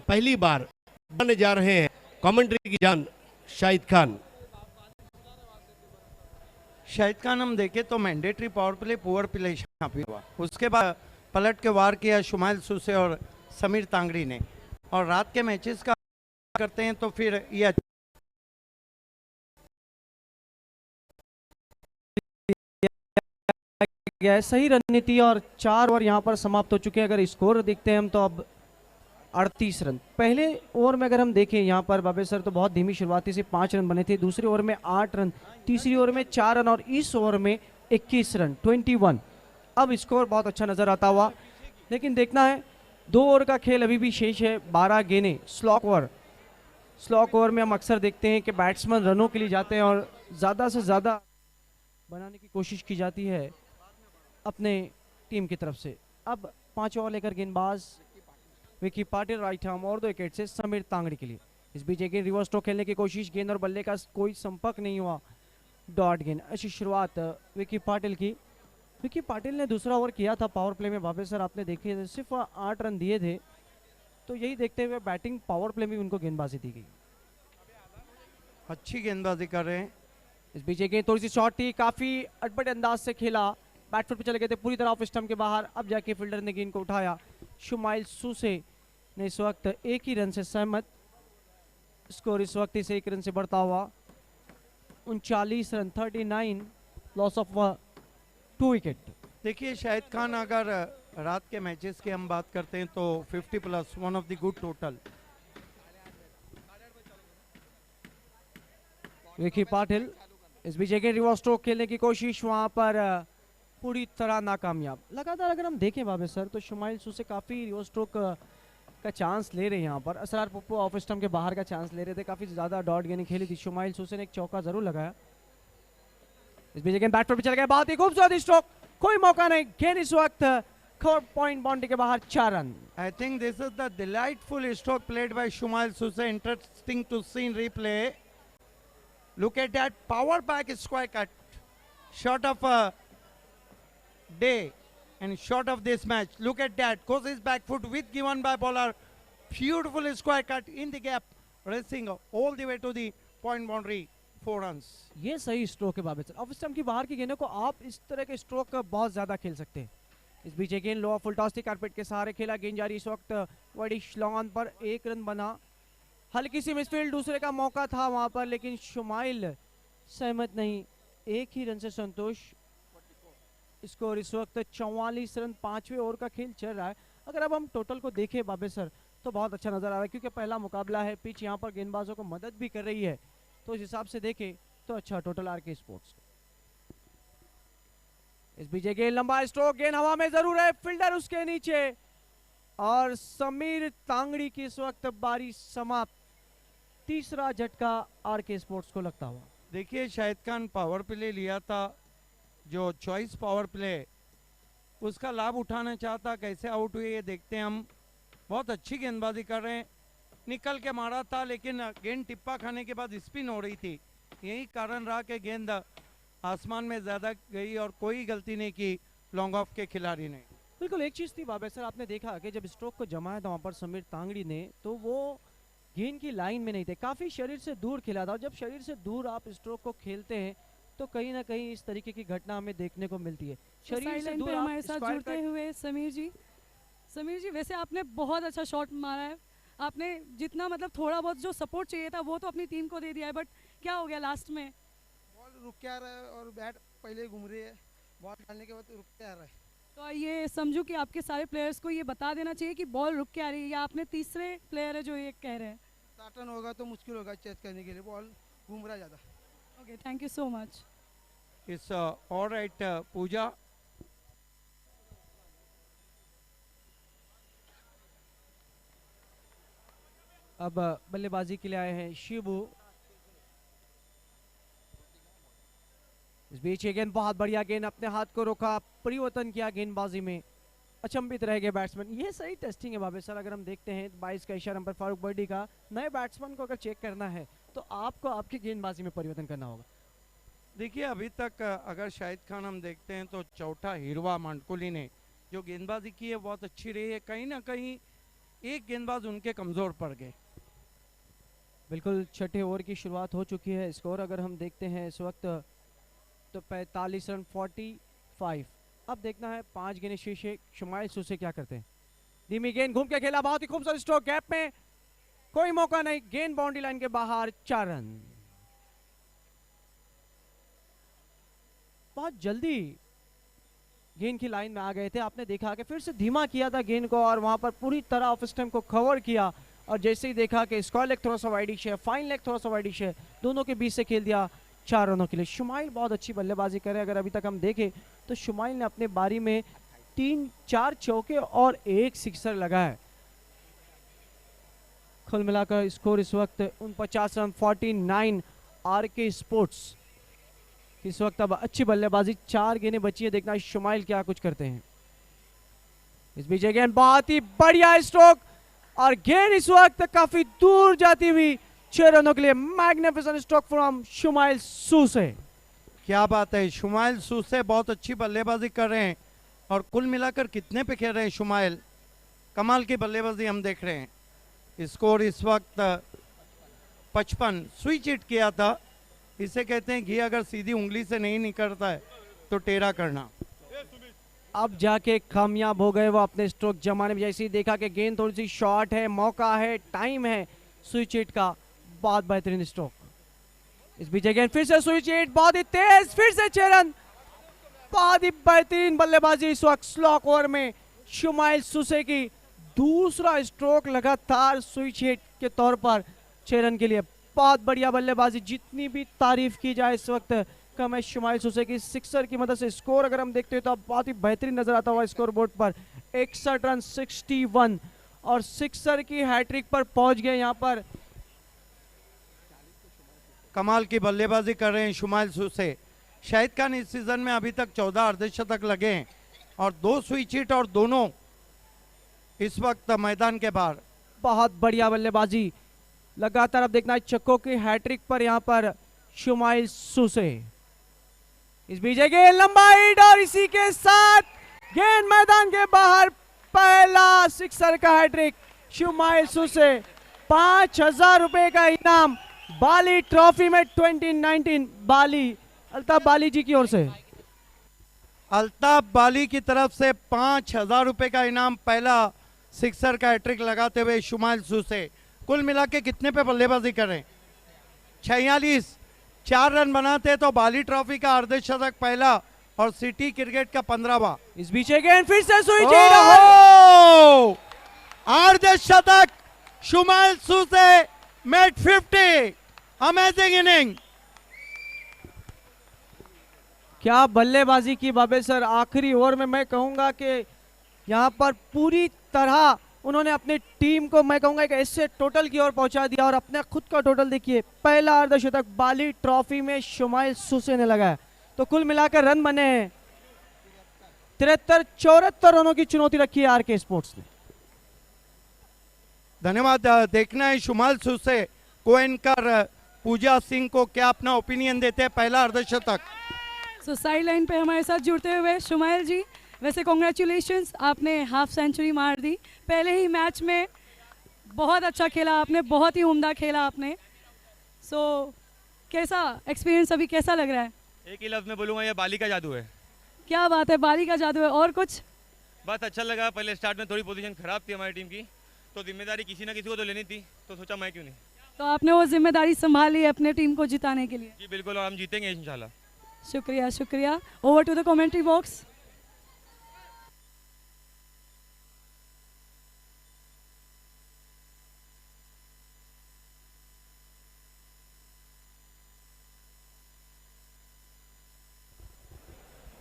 पहली बार बनाने जा रहे हैं कमेंट्री की जान शाहिद खान। शाहिद खान हम देखें तो mandatory power play poor play हुआ, उसके बाद पलट के वार किया शुमाइल सुसे और समीर तांगड़ी ने। और रात के मैचेस का करते हैं तो फिर ये सही रणनीति और 4 ओवर यहाँ पर समाप्त हो चुके हैं। अगर स्कोर देखते हैं हम तो अब 38 रन। पहले ओवर में अगर हम देखें यहाँ पर बाबे सर तो बहुत धीमी शुरुआती से 5 रन बने थे, दूसरे ओवर में 8 रन, तीसरी ओवर में 4 रन और इस ओवर में 21 रन 21। अब स्कोर बहुत अच्छा नजर आता हुआ, लेकिन देखना है 2 ओवर का खेल अभी भी शेष है। 12 गेंदें स्लॉक ओवर में हम अक्सर देखते हैं कि बैट्समैन रनों के लिए जाते हैं और ज़्यादा से ज़्यादा बनाने की कोशिश की जाती है अपने टीम की तरफ से। अब 5 ओवर लेकर गेंदबाज विकी पाटिल राइट आर्म और 2 विकेट से समीर तांगड़ी के लिए। इस बीच एक रिवर्स स्ट्रोक खेलने की कोशिश, गेंद और बल्ले का कोई संपर्क नहीं हुआ, डॉट गेंद। अच्छी शुरुआत विकी पाटिल की। विकी पाटिल ने दूसरा ओवर किया था पावर प्ले में बाबे सर, आपने देखे थे सिर्फ 8 रन दिए थे, तो यही देखते हुए बैटिंग पावर प्ले में उनको गेंदबाजी दी गई। अच्छी गेंदबाजी कर रहे हैं। इस बीच एक थोड़ी सी शॉट थी, काफी अटपटे अंदाज से खेला, बैटफुट पे चले गए थे पूरी तरह ऑफ स्टंप के बाहर। अब जाके फील्डर ने गेंद को उठाया। शुमाइल सूसे ने इस वक्त 1 ही रन से सहमत। स्कोर इस वक्त इसे 1 रन से बढ़ता हुआ 39 रन 39, लॉस ऑफ 2 विकेट। देखिए शाहिद खान, अगर रात के मैचेस की हम बात करते हैं तो 50+ one of the good total. Vicky Patil इस बीच एक रिवर्स स्ट्रोक खेलने की कोशिश, वहां पर पूरी तरह नाकामयाब। लगातार अगर हम देखें बाबे सर तो शुमाइल सूसे काफी रिवर्स स्ट्रोक का चांस ले रहे हैं यहाँ पर। असरार पप्पू ऑफ स्टंप के बाहर का चांस ले रहे थे, काफी ज्यादा डॉट गेंदें खेली थी। शुमाइल सूसे ने एक चौका जरूर लगाया। इस बीच गेंद बैट पर चल गया, बहुत ही खूबसूरत स्ट्रोक, कोई मौका नहीं। गेंद इस वक्त कोर्ट पॉइंट बाउंड्री के बाहर 4 run. I think this is the delightful stroke played by Shumail Suse. Interesting to see in replay. Look at that power back square cut. Shot of a day and shot of this match. Look at that. Goes his back foot with given by bowler. Beautiful square cut in the gap. Racing all the way to the point boundary. 4 runs. ये सही स्ट्रोक है बाबे सर। ऑफ स्टंप की बाहर की गेंदों को आप इस तरह के स्ट्रोक बहुत ज्यादा खेल सकते हैं। इस बीच गेंद लो फुल टॉस थी, कारपेट के सहारे खेला, गेंद जारी इस वक्त बड़ी लॉन पर 1 रन बना। हल्की सी मिसफील्ड, दूसरे का मौका था वहां पर, लेकिन शुमाइल सहमत नहीं। 1 ही रन से संतोष। स्कोर इस वक्त 44 रन। 5वें ओवर का खेल चल रहा है। अगर अब हम टोटल को देखें बाबे सर तो बहुत अच्छा नजर आ रहा है, क्योंकि पहला मुकाबला है, पिच यहाँ पर गेंदबाजों को मदद भी कर रही है, तो इस हिसाब से देखें तो अच्छा टोटल आरके स्पोर्ट्स। इस बीच गेंद लंबा स्ट्रोक, गेंद हवा में जरूर है, फील्डर उसके नीचे और समीर तांगड़ी की इस वक्त बारी समाप्त। तीसरा झटका आरके स्पोर्ट्स को लगता हुआ। देखिए शाहिद खान पावर प्ले लिया था, जो चॉइस पावर प्ले उसका लाभ उठाना चाहता, कैसे आउट हुए ये देखते हैं हम। बहुत अच्छी गेंदबाजी कर रहे हैं, निकल के मारा था लेकिन गेंद टिप्पा खाने के बाद स्पिन हो रही थी, यही कारण रहा कि गेंद आसमान में ज़्यादा गई और कोई गलती नहीं की लॉन्ग ऑफ के खिलाड़ी ने। बिल्कुल एक चीज थी बाबर सर, आपने देखा कि जब स्ट्रोक को जमाया था वहां पर समीर तांगड़ी ने, तो वो गेंद की लाइन में नहीं थे, काफी शरीर से दूर खेला था। और जब शरीर से दूर आप स्ट्रोक को खेलते हैं तो कहीं ना कहीं इस तरीके की घटना हमें देखने को मिलती है। शरीर से साइलेंट दूर पे आप हमारे साथ स्क्वायर जुड़ते कट- हुए समीर जी वैसे आपने बहुत अच्छा शॉट मारा है। आपने जितना मतलब थोड़ा बहुत जो सपोर्ट चाहिए था वो तो अपनी टीम को दे दिया है, बट क्या हो गया लास्ट में? बॉल रुक के आ रहा है और बैट पहले ही घूम रही है, बॉल डालने के बाद रुक के आ रहा है। तो ये समझू कि आपके सारे प्लेयर्स को ये बता देना चाहिए कि बॉल रुक के आ रही है, या आपने तीसरे प्लेयर है जो ये कह रहे हैं? टाटन होगा तो मुश्किल होगा चेस करने के लिए, बॉल घूम रहा है ज़्यादा। Okay, thank you so much. इस ऑल राइट पूजा। अब बल्लेबाजी के लिए आए हैं शिबू। इस बीच ये गेंद बहुत बढ़िया गेंद, अपने हाथ को रोका, परिवर्तन किया गेंदबाजी में, अचंभित रह गए बैट्समैन। ये सही टेस्टिंग है बाबे सर, अगर हम देखते हैं 22 का इशारा नंबर फारूक बर्डी का, नए बैट्समैन को अगर चेक करना है तो आपको आपकी गेंदबाजी में परिवर्तन करना होगा। देखिए अभी तक अगर शाहिद खान हम देखते हैं तो चौथा हिरवा मांडकोली ने जो गेंदबाजी की है बहुत अच्छी रही है, कहीं ना कहीं एक गेंदबाज उनके कमज़ोर पड़ गए। बिल्कुल छठे ओवर की शुरुआत हो चुकी है। स्कोर अगर हम देखते हैं इस वक्त तो 45 रन 45। अब देखना है 5 गेंदें शेष है, शुमाइल सूसे क्या करते हैं। धीमी गेंद घूम के खेला, बहुत ही खूबसूरत स्ट्रोक, गैप में कोई मौका नहीं, गेंद बाउंड्री लाइन के बाहर, 4 रन। बहुत जल्दी गेंद की लाइन में आ गए थे, आपने देखा कि फिर से धीमा किया था गेंद को और वहां पर पूरी तरह ऑफ स्टंप को कवर किया और जैसे ही देखा कि स्क्वायर लेग थोड़ा सा वाइडिश है, फाइन लेग थोड़ा सा वाइडिश है, दोनों के बीच से खेल दिया 4 रनों के लिए। शुमाइल बहुत अच्छी बल्लेबाजी करे, अगर अभी तक हम देखें तो शुमाइल ने अपने बारी में 3-4 चौके और 1 सिक्सर लगाया। कुल मिलाकर स्कोर इस वक्त 49 रन 49 आरके स्पोर्ट्स। इस वक्त अब अच्छी बल्लेबाजी, 4 गेंदें बची है, देखना शुमाइल क्या कुछ करते हैं। इस बीच गेंद बहुत ही बढ़िया स्ट्रोक और गेंद इस वक्त काफी दूर जाती हुई 6 रनों के लिए। Magnificent stroke from Shumail Suse. क्या बात है, शुमाइल सूसे बहुत अच्छी बल्लेबाजी कर रहे हैं और कुल मिलाकर कितने पे खेल रहे हैं शुमाइल, कमाल की बल्लेबाजी हम देख रहे हैं। स्कोर इस वक्त 55। स्विच हिट किया था, इसे कहते हैं घी अगर सीधी उंगली से नहीं निकलता है तो टेढ़ा करना। अब जाके कामयाब हो गए वो अपने स्ट्रोक जमाने में। जैसे ही देखा कि गेंद थोड़ी सी शॉर्ट है, मौका है, टाइम है स्विच हिट का, बहुत बेहतरीन स्ट्रोक। इस बीच गेंद फिर से स्विच हिट, बहुत ही तेज, फिर से 6 रन, बहुत ही बेहतरीन बल्लेबाजी इस वक्त स्लॉक ओवर में शुमाइल सूसे की। दूसरा स्ट्रोक लगातार स्विच हिट के तौर पर 6 रन के लिए, बहुत बढ़िया बल्लेबाजी। जितनी भी तारीफ की जाए इस वक्त कम है शुमाइल सूसे की। सिक्सर की मदद से स्कोर अगर हम देखते हैं तो बहुत ही बेहतरीन नजर आता हुआ स्कोर बोर्ड पर 61 रन 61 और सिक्सर की हैट्रिक पर पहुंच गए। यहाँ पर कमाल की बल्लेबाजी कर रहे हैं शुमाइल सूसे। शाहिद खान इस सीजन में अभी तक 14 अर्धशतक लगे हैं और 2 स्विच हिट और दोनों इस वक्त मैदान के बाहर। बहुत बढ़िया बल्लेबाजी लगातार। अब देखना है चक्कों की हैट्रिक पर यहाँ पर शुमाइल सूसे। इस बीच गेंद लंबा हिट और इसी के साथ गेंद मैदान के बाहर, पहला सिक्सर का हैट्रिक शुमाइल सूसे। 5,000 रुपए का इनाम बाली ट्रॉफी में 2019 बाली अल्ताफ बाली जी की ओर से। अल्ताफ बाली की तरफ से 5,000 रुपए का इनाम, पहला सिक्सर का हैट्रिक लगाते हुए शुमाइल सूसे। कुल मिला के कितने पे बल्लेबाजी कर रहे हैं? 46। 4 रन बनाते तो बाली ट्रॉफी का अर्धशतक पहला और सिटी क्रिकेट का 15वां। इस बीच गेंद फिर से स्विच ओहो! अर्धशतक Shumail SUSE, made 50। Amazing inning. क्या बल्लेबाजी की बाबे सर। आखिरी ओवर में मैं कहूंगा कि यहाँ पर पूरी तरह उन्होंने अपनी टीम को मैं कहूंगा एक ऐसे टोटल की ओर पहुंचा दिया। और अपने खुद का टोटल देखिए, पहला अर्धशतक बाली ट्रॉफी में शुमाइल सुसे ने लगाया। तो कुल मिलाकर रन बने हैं 73-74 रनों की चुनौती रखी है आरके स्पोर्ट्स ने। धन्यवाद। देखना है शुमाइल सुसे को एंकर पूजा सिंह को क्या अपना ओपिनियन देते हैं पहला अर्धशतक। सो साइड लाइन पे हमारे साथ जुड़ते हुए शुमाइल जी, वैसे कॉन्ग्रेचुलेशंस, आपने हाफ सेंचुरी मार दी पहले ही मैच में। बहुत अच्छा खेला आपने, बहुत ही उम्दा खेला आपने। सो कैसा एक्सपीरियंस अभी कैसा लग रहा है? एक ही लफ्ज़ में बोलूँगा, ये बाली का जादू है। क्या बात है, बाली का जादू है। और कुछ? बस अच्छा लगा। पहले स्टार्ट में थोड़ी पोजीशन खराब थी हमारी टीम की, तो जिम्मेदारी किसी ना किसी को तो लेनी थी, तो सोचा मैं क्यों नहीं। तो आपने वो जिम्मेदारी संभाली है अपने टीम को जिताने के लिए। जी बिल्कुल, और हम जीतेंगे इंशाल्लाह। शुक्रिया शुक्रिया। Over to the commentary box.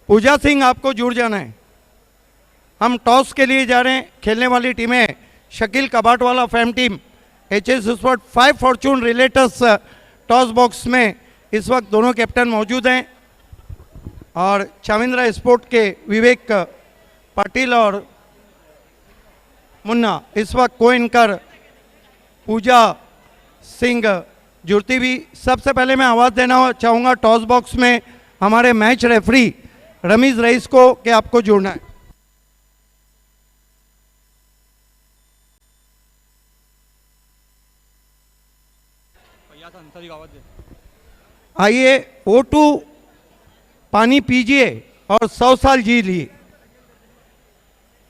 Pooja Singh आपको जुड़ जाना है। हम टॉस के लिए जा रहे हैं। खेलने वाली टीमें Shakeel Kabatwala fam team, HS sport 5 fortune realtors toss box में इस वक्त दोनों कैप्टन मौजूद हैं। और चाविंद्रा स्पोर्ट के विवेक पाटिल और मुन्ना इस वक्त को इनकर पूजा सिंह जुड़ती हुई। सबसे पहले मैं आवाज़ देना चाहूँगा टॉस बॉक्स में हमारे मैच रेफरी रमीज रईस को कि आपको जुड़ना है। आइए, O2 पानी पीजिए और 100 साल जी लिए।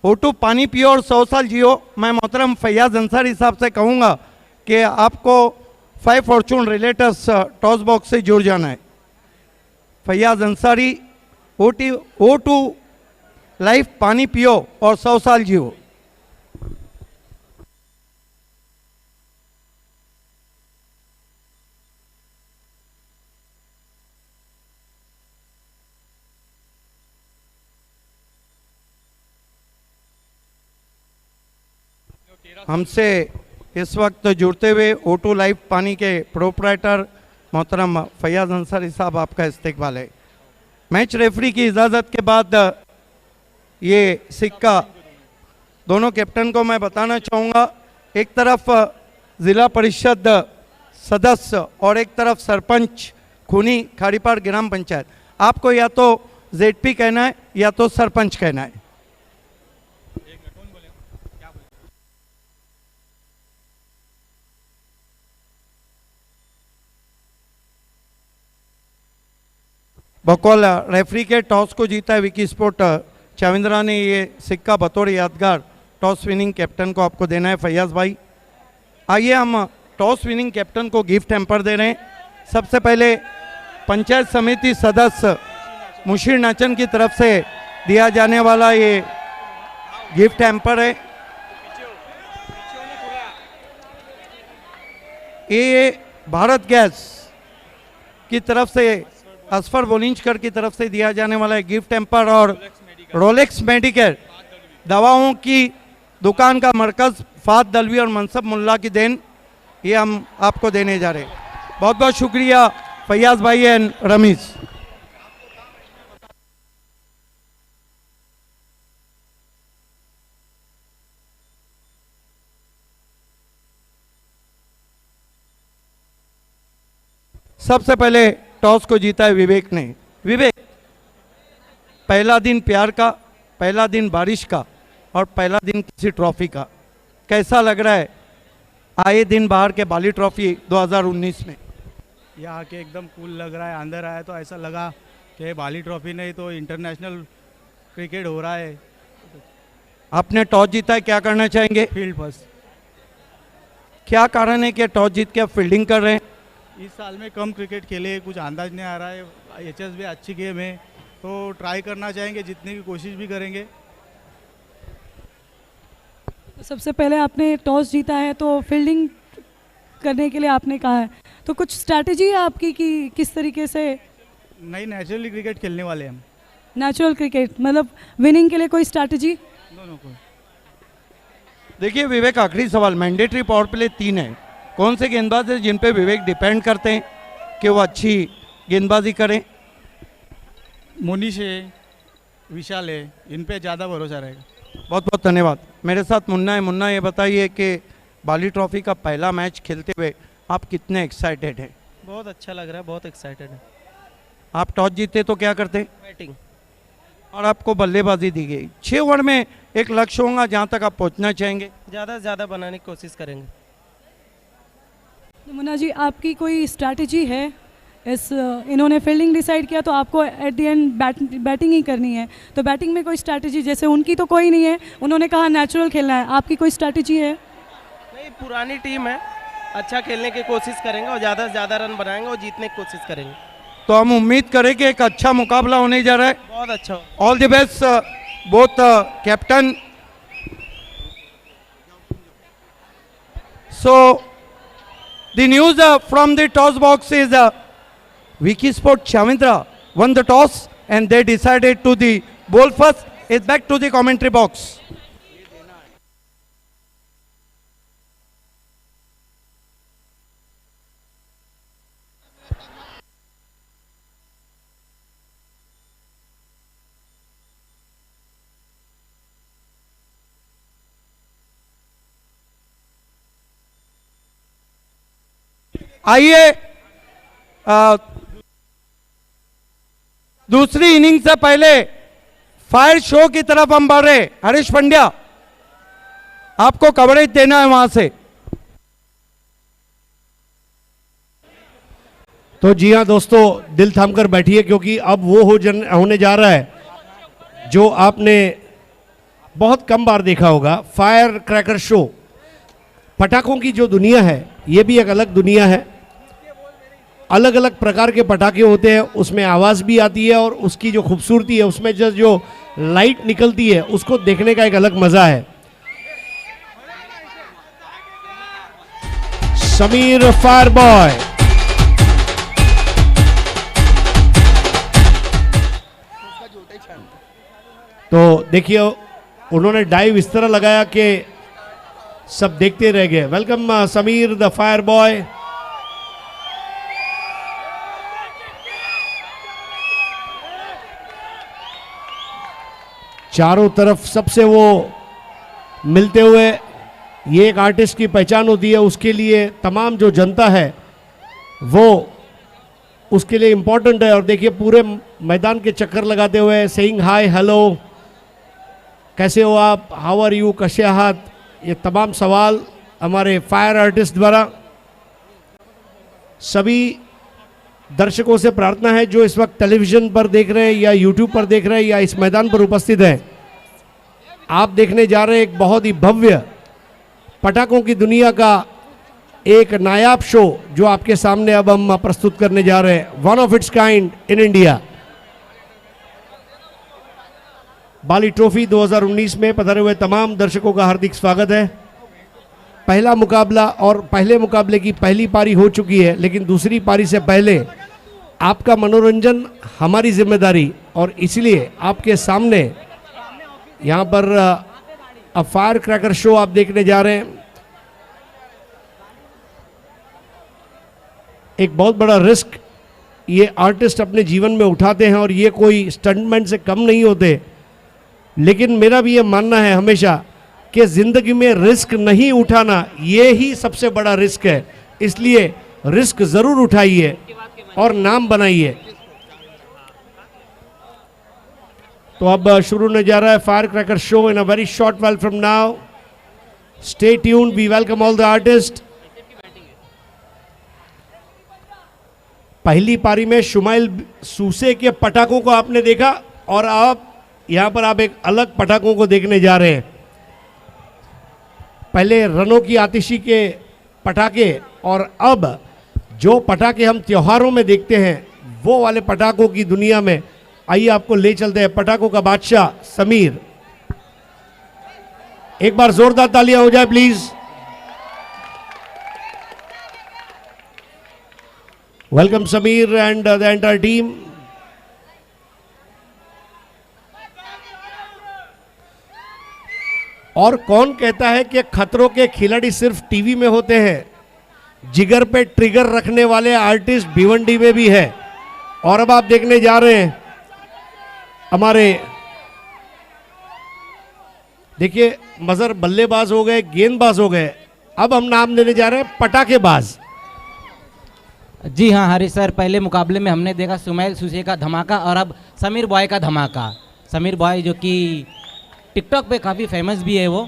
O2 पानी पियो और 100 साल जियो। मैं मोहतरम फैयाज अंसारी साहब से कहूँगा कि आपको 5 फॉर्चून रिलेटर्स टॉस बॉक्स से जुड़ जाना है। फैयाज अंसारी, O2 लाइफ पानी पियो और 100 साल जियो। हमसे इस वक्त जुड़ते हुए O2 लाइफ पानी के प्रोपराइटर मोहतरम फैयाज अंसारी साहब, आपका इस्तकबाल है। मैच रेफरी की इजाज़त के बाद ये सिक्का दोनों कैप्टन को मैं बताना चाहूँगा। एक तरफ ज़िला परिषद सदस्य और एक तरफ सरपंच खूनी खाड़ीपार ग्राम पंचायत। आपको या तो ZP कहना है या तो सरपंच कहना है। बकौल रेफरी के टॉस को जीता है विकी स्पोर्ट चाविंद्रा ने ये सिक्का बतौर यादगार टॉस विनिंग कैप्टन को आपको देना है फैयाज भाई। आइए हम टॉस विनिंग कैप्टन को गिफ्ट हैम्पर दे रहे हैं। सबसे पहले पंचायत समिति सदस्य मुशीर नाचन की तरफ से दिया जाने वाला ये गिफ्ट हैम्पर है। ये भारत गैस की तरफ से असफर बोलिंजकर की तरफ से दिया जाने वाला है गिफ्ट हैम्पर और रोलेक्स मेडिकेयर दवाओं की दुकान का मरकज फात दलवी और मनसब मुल्ला की देन ये हम आपको देने जा रहे हैं। बहुत बहुत शुक्रिया फैयाज भाई एंड रमीज। सबसे पहले टॉस को जीता है विवेक ने। विवेक, पहला दिन प्यार का, पहला दिन बारिश का और पहला दिन किसी ट्रॉफी का, कैसा लग रहा है आए दिन बाहर के बाली ट्रॉफी 2019 में? यहाँ के एकदम कूल लग रहा है। अंदर आया तो ऐसा लगा कि बाली ट्रॉफी नहीं तो इंटरनेशनल क्रिकेट हो रहा है। आपने टॉस जीता है, क्या करना चाहेंगे? Field first. क्या कारण है कि टॉस जीत के आप फील्डिंग कर रहे हैं? इस साल में कम क्रिकेट खेले, कुछ अंदाज नहीं आ रहा है। एचएस भी अच्छी गेम है तो ट्राई करना चाहेंगे, जीतने की कोशिश भी करेंगे। सबसे पहले आपने टॉस जीता है तो फील्डिंग करने के लिए आपने कहा है, तो कुछ स्ट्रैटेजी है आपकी कि किस तरीके से नहीं, नेचुरली क्रिकेट खेलने वाले हैं हम। नेचुरल क्रिकेट मतलब विनिंग के लिए कोई स्ट्रैटेजी? दोनों को। देखिए विवेक, आखिरी सवाल, मैंडेटरी पावर प्ले 3 है, कौन से गेंदबाज है जिन पे विवेक डिपेंड करते हैं कि वो अच्छी गेंदबाजी करें? मोनिश है, विशाल है, इन पे ज़्यादा भरोसा रहेगा। बहुत बहुत धन्यवाद। मेरे साथ मुन्ना है। मुन्ना, ये बताइए कि बाली ट्रॉफी का पहला मैच खेलते हुए आप कितने एक्साइटेड हैं? बहुत अच्छा लग रहा है, बहुत एक्साइटेड है। आप टॉस जीते तो क्या करते? बैटिंग। और आपको बल्लेबाजी दी गई। 6 ओवर में एक लक्ष्य होगा जहां तक आप पहुंचना चाहेंगे? ज़्यादा से ज़्यादा बनाने की कोशिश करेंगे। तो मुन्ना जी, आपकी कोई स्ट्रैटेजी है? इन्होंने फील्डिंग डिसाइड किया तो आपको एट द एंड बैटिंग ही करनी है, तो बैटिंग में कोई स्ट्रैटेजी? जैसे उनकी तो कोई नहीं है, उन्होंने कहा नेचुरल खेलना है, आपकी कोई स्ट्रैटेजी है? नहीं, पुरानी टीम है, अच्छा खेलने की कोशिश करेंगे और ज़्यादा से ज़्यादा रन बनाएंगे और जीतने की कोशिश करेंगे। तो हम उम्मीद करें कि एक अच्छा मुकाबला होने जा रहा है। बहुत अच्छा। All the best both captain. So the news from the toss box is Wiki Sport Chavindra won the toss and they decided to the bowl first. It's back to the commentary box. आइए दूसरी इनिंग से पहले फायर शो की तरफ हम बढ़ रहे। हरीश पंड्या, आपको कवरेज देना है वहां से। तो जी हाँ दोस्तों, दिल थाम कर बैठिए क्योंकि अब वो होने जा रहा है जो आपने बहुत कम बार देखा होगा, फायर क्रैकर शो। पटाखों की जो दुनिया है ये भी एक अलग दुनिया है। अलग अलग प्रकार के पटाखे होते हैं, उसमें आवाज़ भी आती है और उसकी जो खूबसूरती है, उसमें जो लाइट निकलती है, उसको देखने का एक अलग मज़ा है। समीर फायर बॉय, तो देखिए उन्होंने डाइव इस तरह लगाया कि सब देखते रह गए। Welcome Sameer the fire boy. चारों तरफ सबसे वो मिलते हुए, ये एक आर्टिस्ट की पहचान होती है। उसके लिए तमाम जो जनता है वो उसके लिए इम्पोर्टेंट है। और देखिए पूरे मैदान के चक्कर लगाते हुए, सेइंग हाय, हेलो, कैसे हो आप, हाउ आर यू, कशे आहात, ये तमाम सवाल हमारे फायर आर्टिस्ट द्वारा। सभी दर्शकों से प्रार्थना है जो इस वक्त टेलीविज़न पर देख रहे हैं या यूट्यूब पर देख रहे हैं या इस मैदान पर उपस्थित हैं, आप देखने जा रहे हैं एक बहुत ही भव्य पटाखों की दुनिया का एक नायाब शो जो आपके सामने अब हम प्रस्तुत करने जा रहे हैं। One of its kind in India. Bali trophy 2019 में पधारे हुए तमाम दर्शकों का हार्दिक स्वागत है। पहला मुकाबला और पहले मुकाबले की पहली पारी हो चुकी है, लेकिन दूसरी पारी से पहले आपका मनोरंजन हमारी जिम्मेदारी, और इसलिए आपके सामने यहाँ पर अब फायर क्रैकर शो आप देखने जा रहे हैं। एक बहुत बड़ा रिस्क ये आर्टिस्ट अपने जीवन में उठाते हैं और ये कोई स्टंटमैन से कम नहीं होते, लेकिन मेरा भी ये मानना है हमेशा कि ज़िंदगी में रिस्क नहीं उठाना ये ही सबसे बड़ा रिस्क है। इसलिए रिस्क ज़रूर उठाइए और नाम बनाइए। तो अब शुरू होने जा रहा है fire cracker show in a very short while from now. Stay tuned, we welcome all the artist. पहली पारी में शुमाइल सूसे के पटाखों को आपने देखा और अब यहाँ पर आप एक अलग पटाखों को देखने जा रहे हैं। पहले रनों की आतिशी के पटाखे और अब जो पटाखे हम त्योहारों में देखते हैं वो वाले पटाखों की दुनिया में आइए आपको ले चलते हैं। पटाखों का बादशाह समीर, एक बार जोरदार तालियां हो जाए please. Welcome Sameer and the entire team. और कौन कहता है कि खतरों के खिलाड़ी सिर्फ टीवी में होते हैं? जिगर पे ट्रिगर रखने वाले आर्टिस्ट भिवंडी में भी है। और अब आप देखने जा रहे हैं हमारे, देखिए मजर बल्लेबाज हो गए, गेंदबाज हो गए, अब हम नाम लेने जा रहे हैं पटाखेबाज। जी हाँ हरी सर, पहले मुकाबले में हमने देखा सुमैल सुसे का धमाका और अब समीर बॉय का धमाका। समीर बॉय जो कि टिकटॉक पे काफ़ी फेमस भी है वो,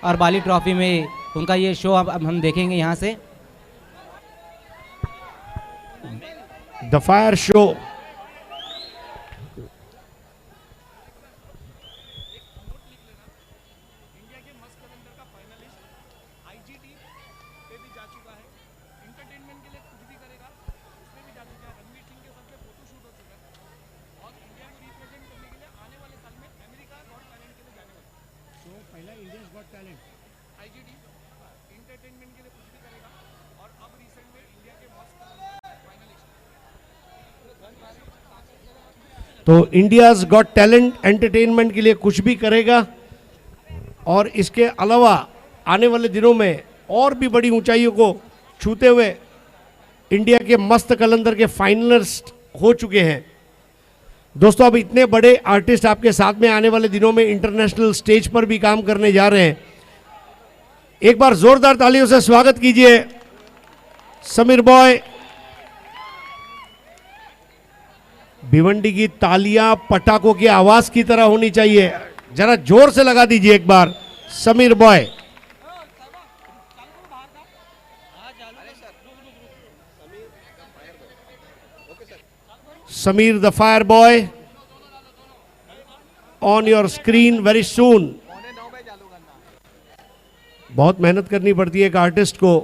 और बाली ट्रॉफी में उनका ये शो अब हम देखेंगे यहाँ से। The fire show. तो इंडियाज गॉट टैलेंट एंटरटेनमेंट के लिए कुछ भी करेगा, और इसके अलावा आने वाले दिनों में और भी बड़ी ऊंचाइयों को छूते हुए इंडिया के मस्त कलंदर के फाइनलिस्ट हो चुके हैं। दोस्तों अब इतने बड़े आर्टिस्ट आपके साथ में आने वाले दिनों में इंटरनेशनल स्टेज पर भी काम करने जा रहे हैं। एक बार जोरदार तालियों से स्वागत कीजिए समीर बॉय। भिवंडी की तालियां पटाखों की आवाज की तरह होनी चाहिए, जरा जोर से लगा दीजिए एक बार Sameer boy. Sameer the fire boy on your screen very soon. बहुत मेहनत करनी पड़ती है एक आर्टिस्ट को,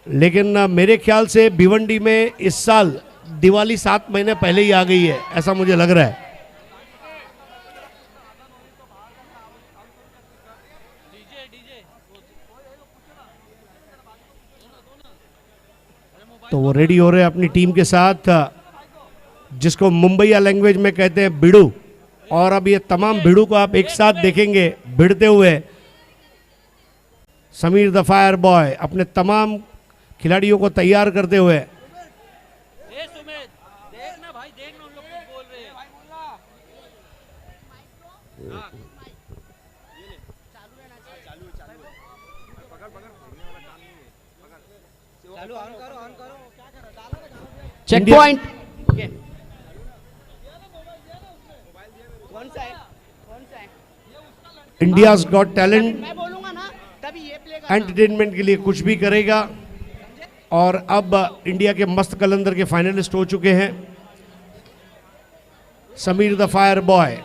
लेकिन मेरे ख्याल से भिवंडी में इस साल दिवाली 7 महीने पहले ही आ गई है, ऐसा मुझे लग रहा है। तो वो रेडी हो रहे हैं अपनी टीम के साथ, जिसको मुंबईया लैंग्वेज में कहते हैं बिड़ू। और अब ये तमाम बिड़ू को आप एक साथ देखेंगे भिड़ते हुए। समीर द फायर बॉय अपने तमाम खिलाड़ियों को तैयार करते हुए। Check point India's got talent entertainment के लिए कुछ भी करेगा, और अब इंडिया के मस्त कलंदर के फाइनलिस्ट हो चुके हैं Sameer the fire boy.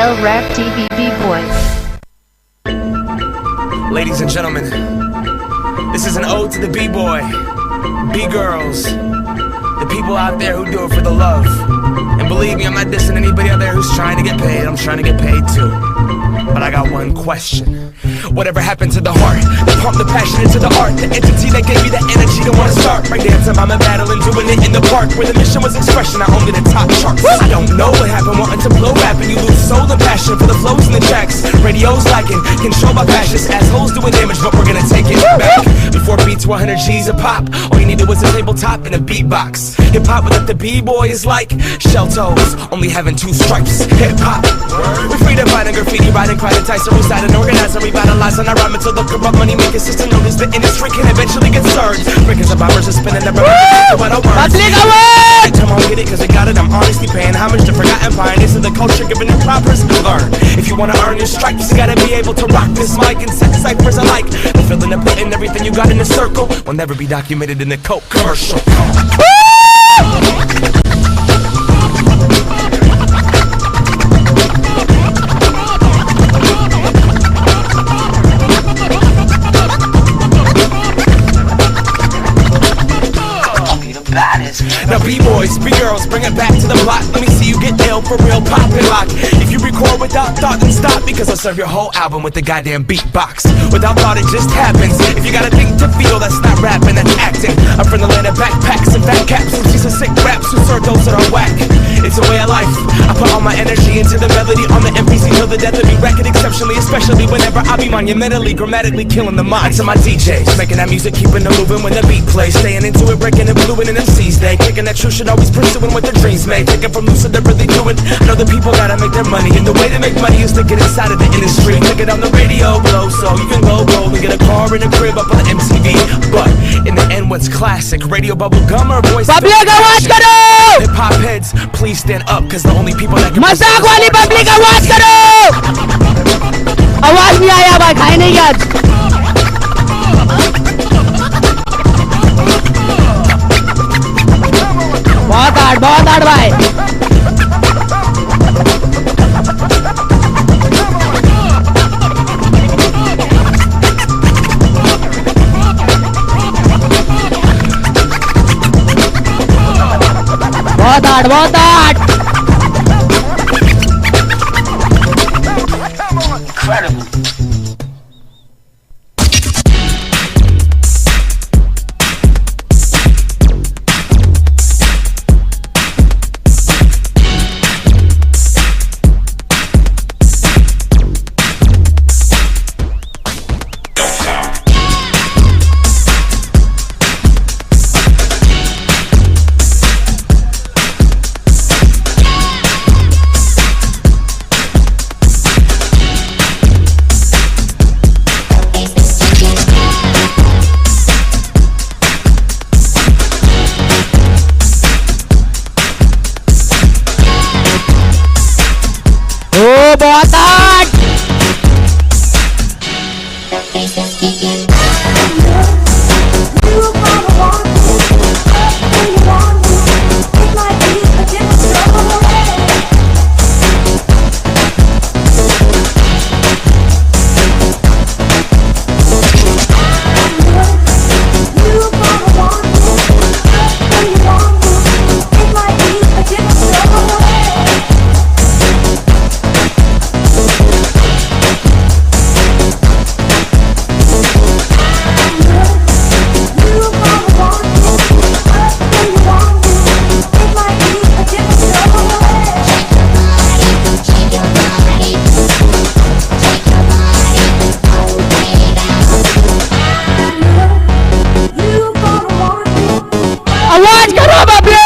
El Rap TV B-Boys. Ladies and gentlemen, this is an ode to the B-Boy, B-Girls, the people out there who do it for the love. And believe me, I'm not dissing anybody out there who's trying to get paid. I'm trying to get paid too. But I got one question. Whatever happened to the heart that pumped the passion into the art, the entity that gave you the energy to want to start? Right there, I'm in battle and doing it in the park, where the mission was expression, not only the top charts. I don't know what happened, wanting to blow rapping, you lose soul and passion for the flows and the tracks. Radio's liking, controlled by fascists, assholes doing damage, but we're gonna take it back. Before beats 100 G's a pop, all you needed was a tabletop and a beatbox. Hip hop without the b-boy is like shell toes, only having 2 stripes. Hip hop, we free to fight and graffiti, writing, crying, entice, recite and organize and revitalize and I rhyme until the corrupt money making system known as the industry can eventually get served. Breakers and bombers are spinning their what I words. Come on, get it, cause I got it. I'm honestly paying homage to forgotten pioneers of the culture, giving them props to learn. If you wanna earn your stripes, you gotta be able to rock this mic and set ciphers alike. The feeling of putting everything you got in a circle will never be documented in a Coke commercial. Now b-boys, b-girls, bring it back to the block. Let me see you get ill for real, pop and lock. If you record without thought, then stop, because I'll serve your whole album with the goddamn beatbox. Without thought, it just happens. If you got a thing to feel, that's not rapping, that's acting. I'm from the land of backpacks and fat caps, and she's a sick raps who serve those that are whack. It's a way of life. I put all my energy into the melody on the MPC till the death of me. Record exceptionally, especially whenever I be monumentally, grammatically killing the minds of my DJs. Making that music, keeping it moving when the beat plays. Staying into it, breaking it, blueing in MC's day. Kicking that truth, should always pursuing what their dreams made. Taking from loose, so they're really doing. I know the people gotta make their money, and the way to make money is to get inside of the industry. Click it on the radio, blow, so you can go roll and get a car and a crib up on the MTV. But in the end, what's classic? Radio bubble gum or voice? Hip hop heads, please stand up, cause the only people that can मजाक वाली पब्लिक आवाज करो, आवाज नहीं आया भाई, खाए नहीं आज। बहुत हार्ड भाई। बहुत हार्ड। incredible. बहुत हार्ड। आवाज करो बाबू।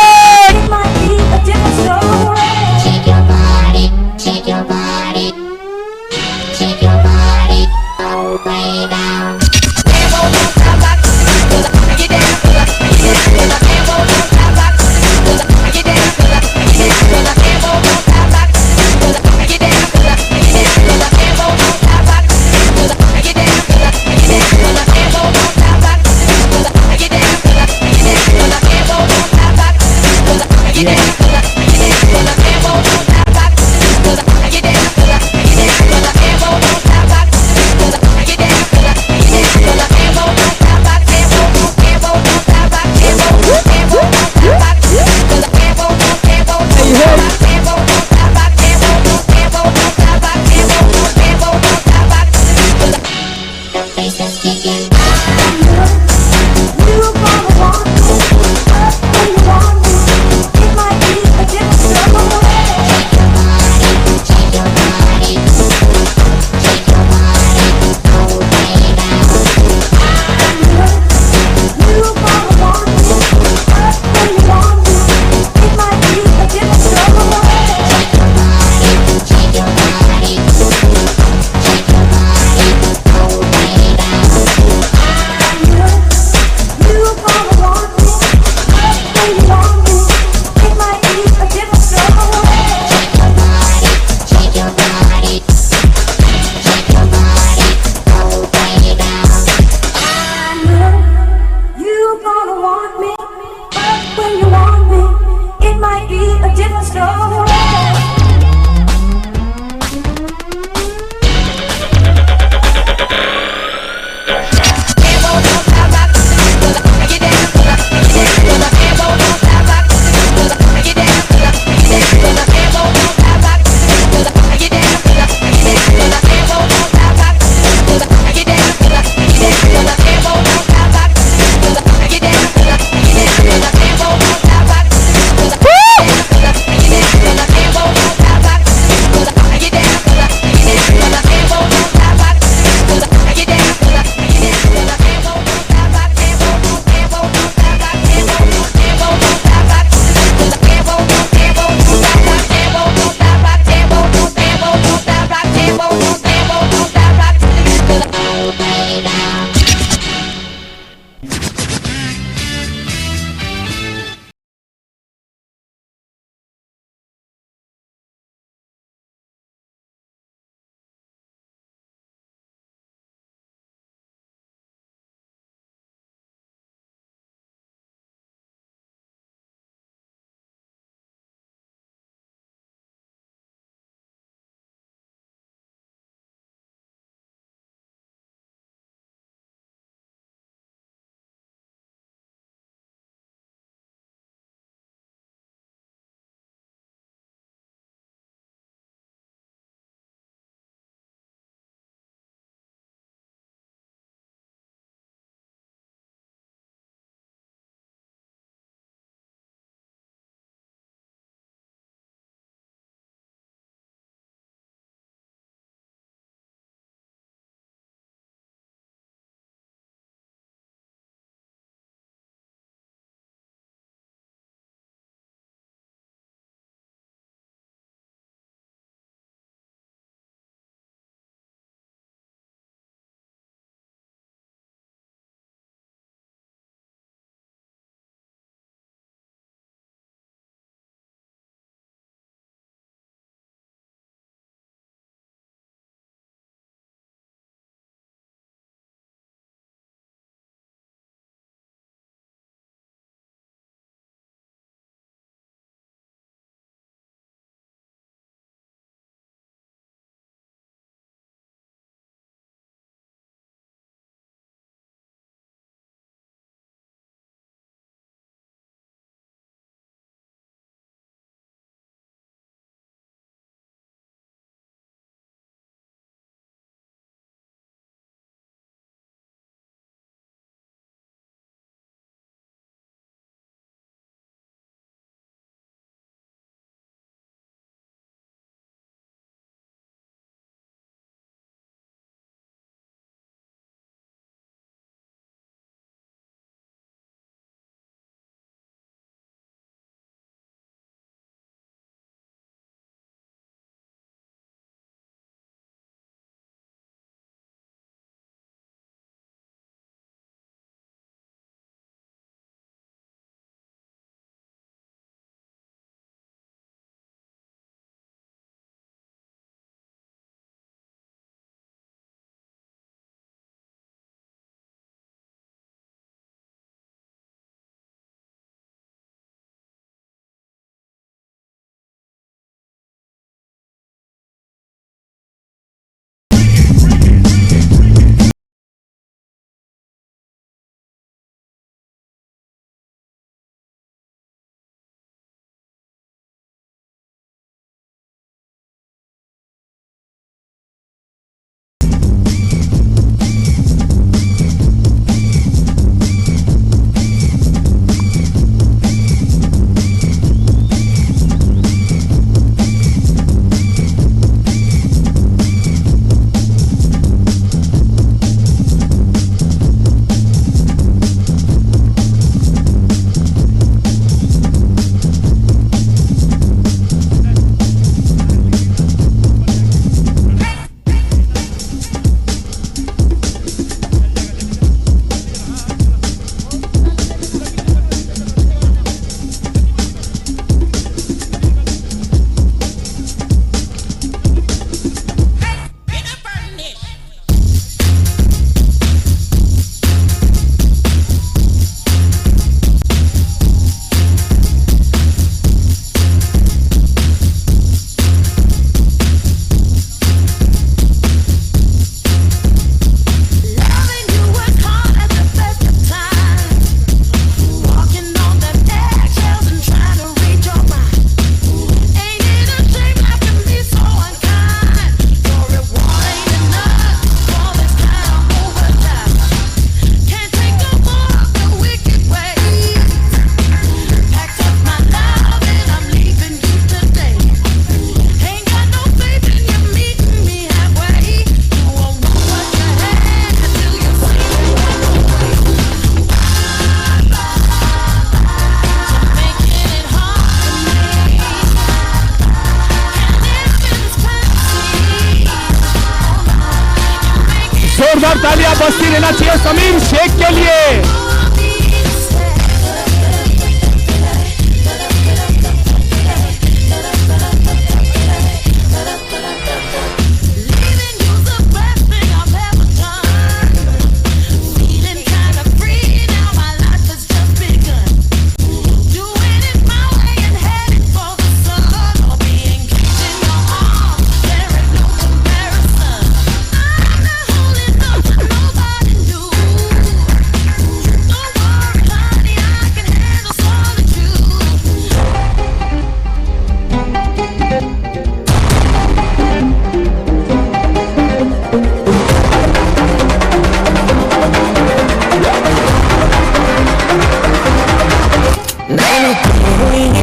देना चाहिए समीर शेख के लिए।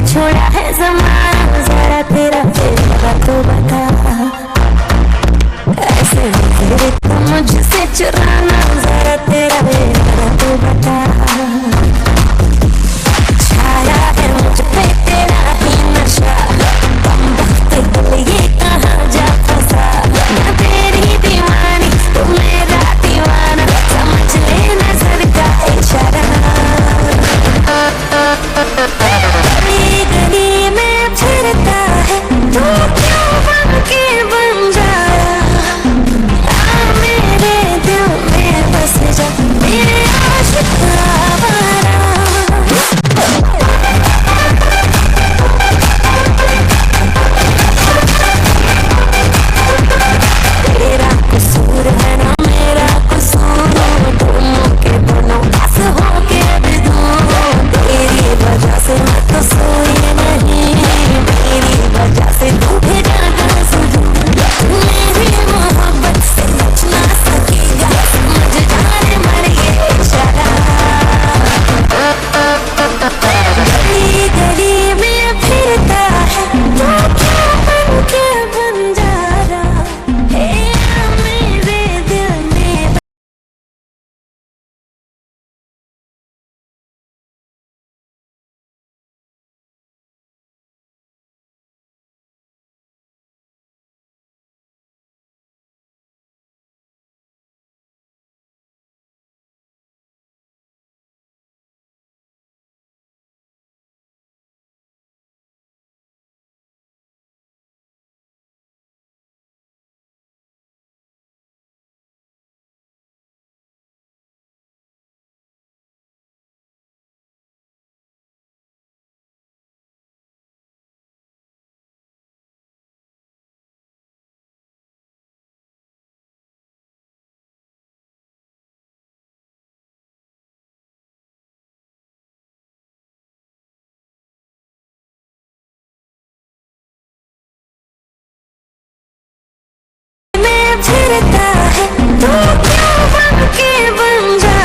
छोड़ा है ज़माना जरा तेरा फेरा तो बता, ऐसे तेरे तो मुझसे चुराना जरा तेरा फेरा तो बता। छाया है मुझ पे तेरा ही नशा, कम वक्त दिल ये कहाँ जा फंसा। मैं तेरी दीवानी तू मेरा दीवाना, समझ ले नजर का इशारा। गली में फिरता है तू क्यों बन के बन जाया, आ मेरे दिल में बस जा मेरे आशिक आवारा। तेरा कसूर है ना मेरा कसूर, दोनों के दोनों पास होके भी दूर। तेरी वजह से मैं तो सोई नहीं, मेरी वजह से तू भी जाना सुधूर। मेरी मोहब्बत से बच ना सकेगा, समझ जाने मर ये इशारा। गली गली में फिरता है तू क्यों बन के बन जा रहा है, मेरे दिल में। फिरता है तू क्यों बन के बन जा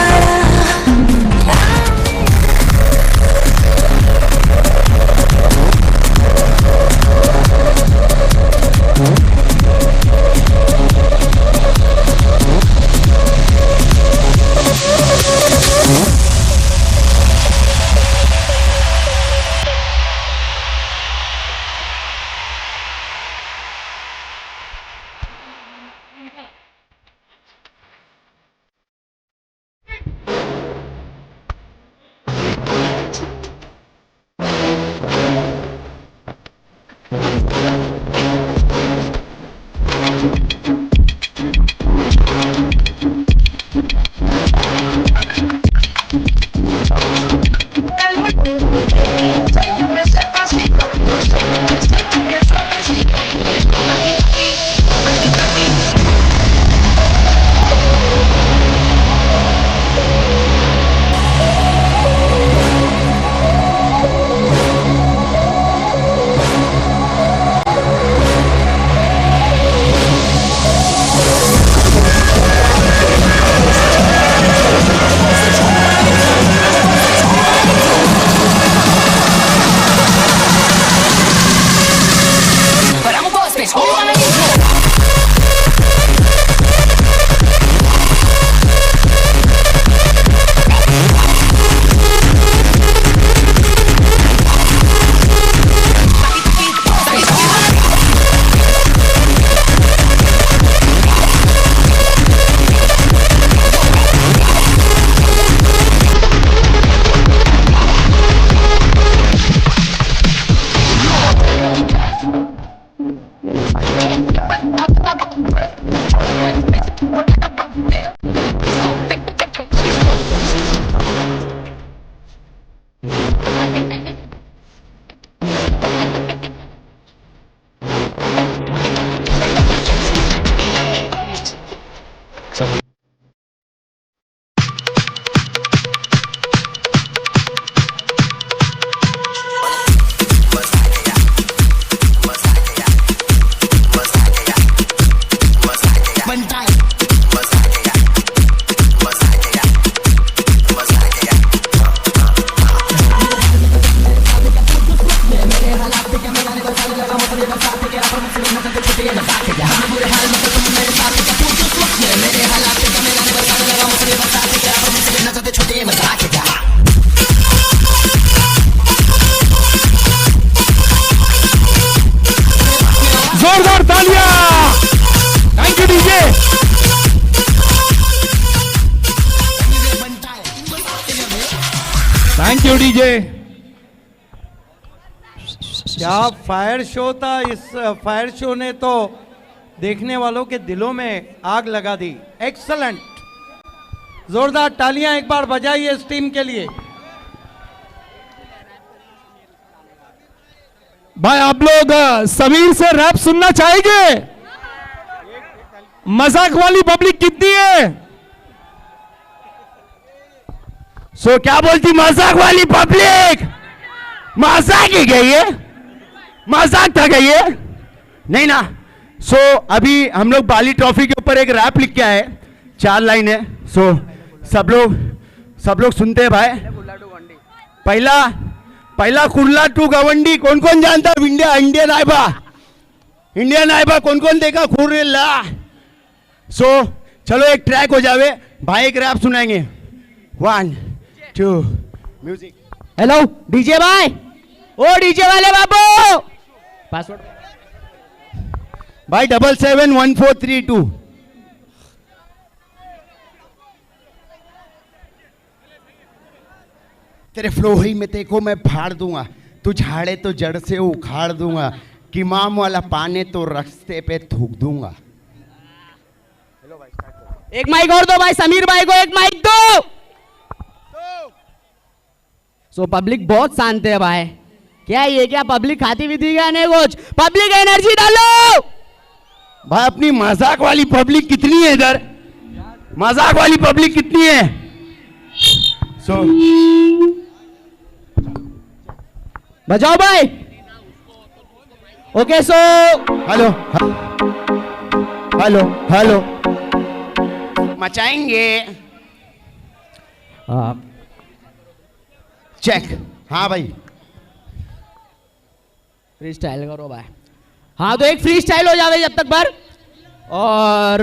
छोटे मजाक क्या जोरदार तालियां। Thank you DJ. Thank you DJ. क्या फायर शो था। इस फायर शो ने तो देखने वालों के दिलों में आग लगा दी। एक्सलेंट, जोरदार तालियां एक बार बजाइए इस टीम के लिए। भाई आप लोग समीर से रैप सुनना चाहेंगे? मजाक वाली पब्लिक कितनी है? सो क्या बोलती मजाक वाली पब्लिक? मजाक ही गई है, मजाक था गई है नहीं ना। सो अभी हम लोग बाली ट्रॉफी के ऊपर एक रैप लिख के आए, 4 लाइन है। सो सब लोग सुनते हैं भाई। पहला कुर्ला टू गवंडी कौन कौन जानता है? इंडियन आइबा कौन कौन देखा? खुर्ला। सो चलो एक ट्रैक हो जावे भाई, एक रैप सुनाएंगे। 1 2 म्यूजिक। हेलो डीजे भाई, ओ डीजे वाले बाबू, पासवर्ड भाई 771432। तेरे फ्लो ही में तेको मैं फाड़ दूंगा, तू झाड़े तो जड़ से उखाड़ दूंगा, कि माम वाला पाने तो रास्ते पे थूक दूंगा। एक माइक और दो भाई, समीर भाई को एक माइक दो। सो पब्लिक बहुत शांत है भाई। क्या ये क्या पब्लिक खाती भी थी क्या? नहीं कुछ। पब्लिक एनर्जी डालो भाई। अपनी मजाक वाली पब्लिक कितनी है इधर? मजाक वाली पब्लिक कितनी है? सो बजाओ भाई। Okay so hello hello hello मचाएंगे। चेक। हाँ भाई फ्री स्टाइल करो भाई। हाँ तो एक फ्री स्टाइल हो जावे जब तक पर, और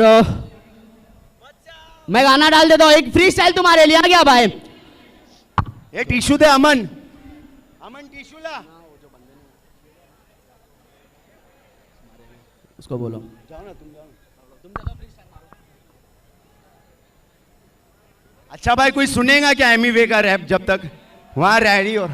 मैं गाना डाल देता हूँ। एक फ्री स्टाइल तुम्हारे लिए आ गया भाई। ये टिश्यू दे अमन, अमन टिश्यू ला। उसको बोलो जाओ ना, तुम जाओ। अच्छा भाई कोई सुनेगा क्या एमी वे का रैप जब तक वहां रैडी? और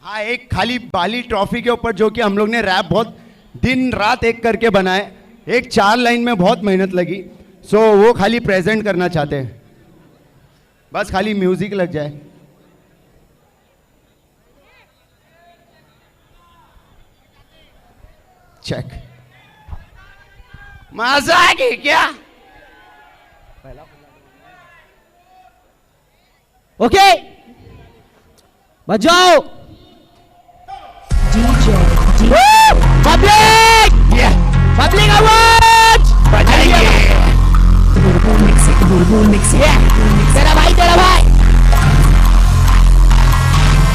हाँ एक खाली बाली ट्रॉफी के ऊपर जो कि हम लोग ने रैप बहुत दिन रात एक करके बनाए, एक 4 लाइन में बहुत मेहनत लगी। सो वो खाली प्रेजेंट करना चाहते हैं, बस खाली म्यूजिक लग जाए। चेक। मजाक है क्या? ओके बजाओ। पब्लिक आवाज बजाइए। तेरा भाई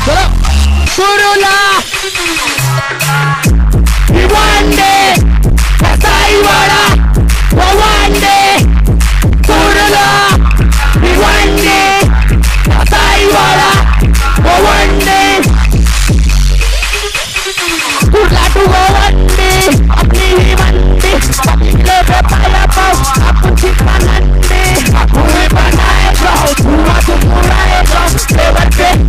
चलो कुरुला भिवंडी कसाईवाड़ा भवंडी कुरुला भिवंडी कसाईवाड़ा भवंडी कुर्ला टू भवंडी अपनी ही मंडी पब्लिक पे पाया पाओ अपनी बनंडी पूरे बनाए जाओ धुआं तुम उड़ाए जाओ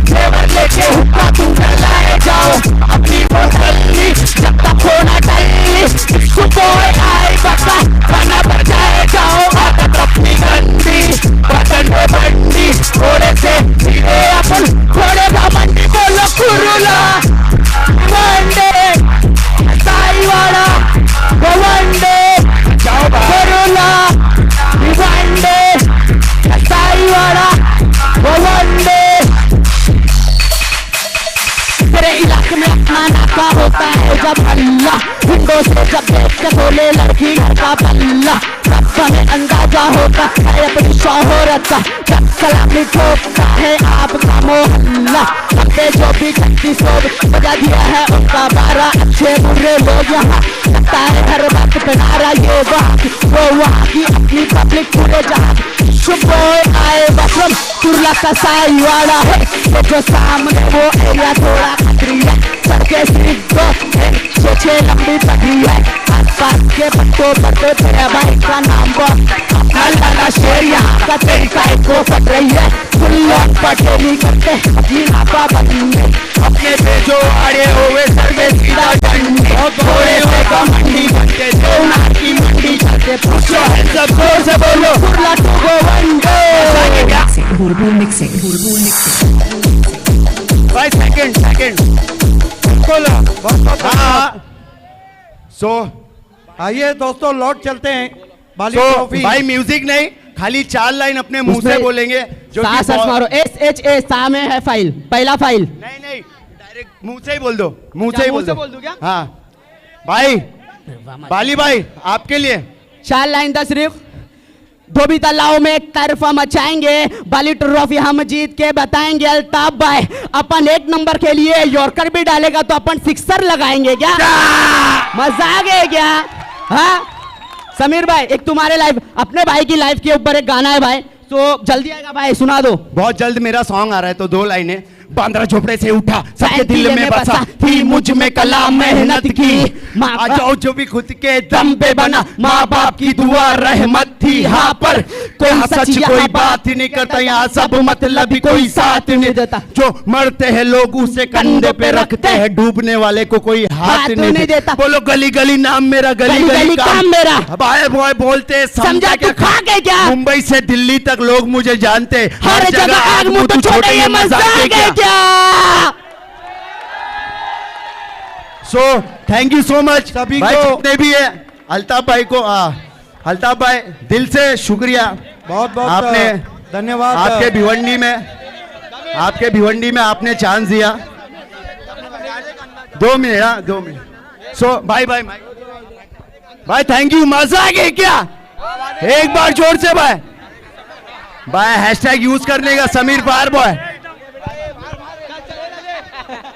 फ्लेवर लेके हुक्का तुम जलाए जाओ अपनी बोतली जब तक होना टल्ली सुबह आए बका खाना बजाए जाओ आदत अपनी गंदी बटन पे बंदी थोड़े से धीरे अपन थोड़े का मंडी बोलो कुरुला मंडे साईवाड़ा गोवंडे कुरुला भिवंडी साईवाड़ा गोवंडे। तेरे इलाके में खाना का होता है जब अल्लाह विंडो से जब देख के बोले लड़की घर का पल्ला, तब हमें अंदाजा होता है अपनी शोहरत का, जब सलामी ठोकता है आपका मोहल्ला। हमने जो भी घंटी सोब बजा दिया है उनका पूरे लोग यहाँ लगता है हर वक्त पे नारा ये वहाँ की वो वहाँ की अपनी पब्लिक पूरे जहाँ की शुभ आए वसम तुरला का साईवाड़ा है ये जो सामने वो एरिया थोड़ा खतरी है सड़कें सिर्फ दो है छे लंबी पटरी है आसपास के पट्टों पर तो तेरा भाई का नाम बहुत अपना लाला शेर यहाँ का तरीका को पट रही है फुल लोग पटेली करते अपनी नापा बनने अपने पे जो आड़े हुए सर्वे सीधा डंडे थोड़े से का मंडी बनते देवना की मंडी चलते पूछो है सब जोर से बोलो Kurla to go one day Bulbul mixing 5 second बोलो हाँ सो आइए दोस्तों लौट चलते हैं बाली ट्रॉफी। भाई म्यूजिक नहीं खाली 4 लाइन अपने मुंह से बोलेंगे जो कि सर्च मारो SHA सा में है फाइल पहला फाइल नहीं डायरेक्ट मुंह से ही बोल दो मुंह से ही बोल दो क्या हाँ भाई बाली भाई आपके लिए 4 लाइन था सिर्फ धोबी तालाब में एक तरफा मचाएंगे बाली ट्रॉफी हम जीत के बताएंगे अल्ताफ भाई अपन 1 नंबर के लिए यॉर्कर भी डालेगा तो अपन 6 लगाएंगे क्या मजा आ गया क्या हाँ समीर भाई एक तुम्हारे लाइफ अपने भाई की लाइफ के ऊपर एक गाना है भाई तो जल्दी आएगा भाई सुना दो बहुत जल्द मेरा सॉन्ग आ रहा है तो 2 लाइनें बांद्रा झोपड़े से उठा सबके दिल में बसा थी मुझ में कला मेहनत की आ जाओ जो भी खुद के दम पे बना माँ बाप की दुआ रहमत थी यहाँ पर कोई सच कोई बात नहीं करता यहाँ सब मतलब कोई साथ नहीं देता जो मरते हैं लोग उसे कंधे पे रखते हैं डूबने वाले को कोई हाथ नहीं देता बोलो गली गली नाम मेरा गली गली काम मेरा भाई बॉय बोलते समझा क्या खा के क्या मुंबई से दिल्ली तक लोग मुझे जानते हर जगह आग मुंह तो छोड़े ये मजाक है क्या so thank you so much सभी भाई को जितने भी है अल्ताफ भाई को अल्ताफ भाई दिल से शुक्रिया बहुत बहुत आपने धन्यवाद आपके भिवंडी में आपने चांस दिया 2 मिनट 2 मिनट सो भाई भाई थैंक यू मजा आ गया क्या एक बार जोर से भाई हैशटैग यूज करने का समीर पार बॉय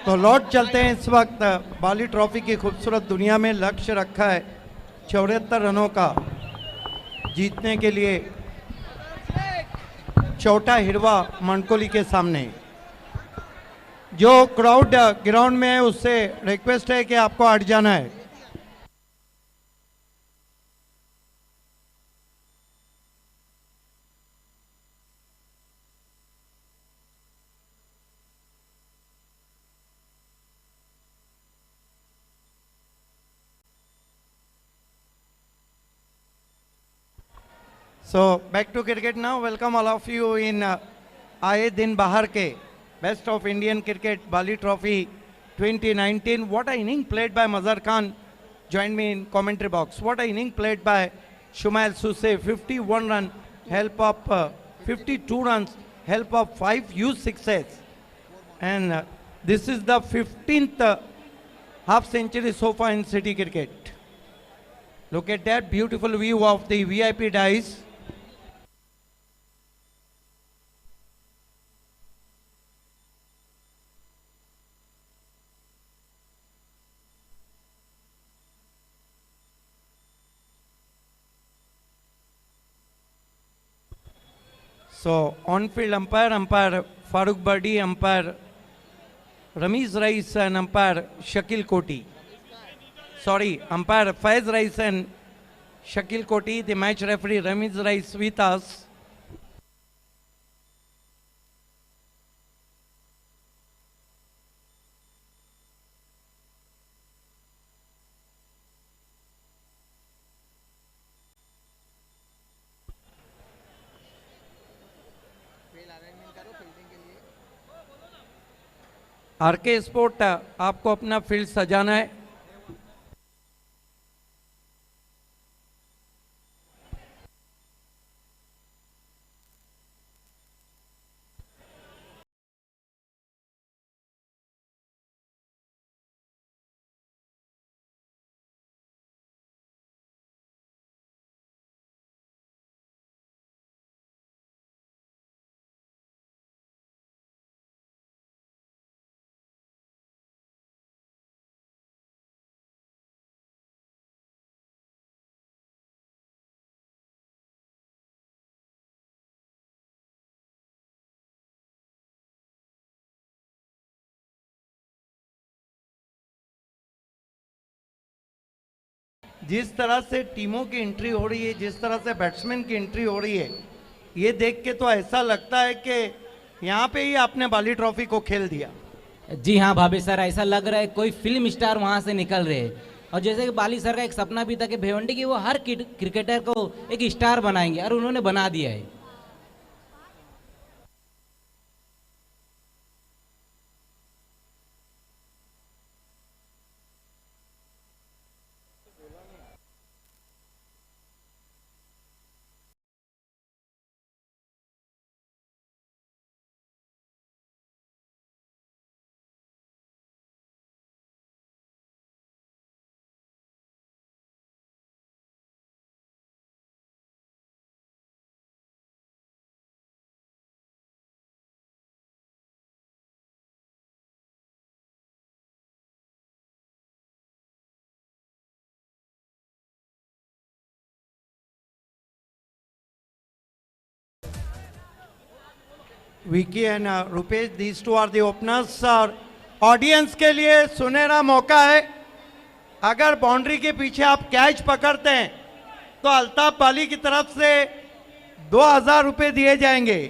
तो लौट चलते हैं इस वक्त बाली ट्रॉफी की खूबसूरत दुनिया में लक्ष्य रखा है 74 रनों का जीतने के लिए चौटा हिरवा मनकोली के सामने जो क्राउड ग्राउंड में है उससे रिक्वेस्ट है कि आपको हट जाना है। So back to cricket now. Welcome all of you in Aaye Din Bahar Ke Best of Indian Cricket Bali Trophy 2019. What a inning played by Mazhar Khan. Join me in commentary box. What a inning played by Shumail Suse. 51 run, help of 52 runs, help of 5 huge sixes. And this is the 15th half century so far in city cricket. Look at that beautiful view of the VIP dice. So on-field umpire Farooq Bardi, umpire Ramiz Rais and umpire Shakil Koti. Sorry, umpire Faiz Rais and Shakil Koti, the match referee Ramiz Rais with us. RK sport आपको अपना फील्ड सजाना है। जिस तरह से टीमों की एंट्री हो रही है, जिस तरह से बैट्समैन की एंट्री हो रही है, ये देख के तो ऐसा लगता है कि यहाँ पे ही आपने बाली ट्रॉफी को खेल दिया। जी हाँ भाभी सर, ऐसा लग रहा है कोई फिल्म स्टार वहाँ से निकल रहे हैं। और जैसे कि बाली सर का एक सपना भी था कि भिवंडी की वो हर क्रिकेटर को एक स्टार बनाएंगे, और उन्होंने बना दिया है। Vicky and Rupesh, these two are the openers. और ऑडियंस के लिए सुनहरा मौका है, अगर बाउंड्री के पीछे आप कैच पकड़ते हैं तो अल्ताफ बाली की तरफ से 2000 रुपए दिए जाएंगे।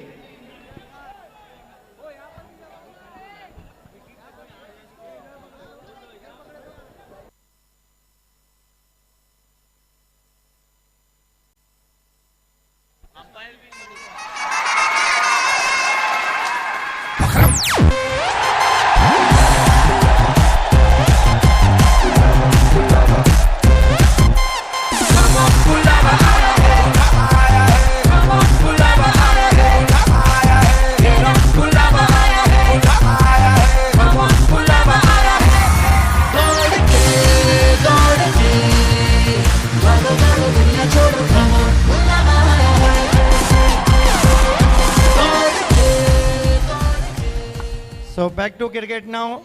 So back to cricket now.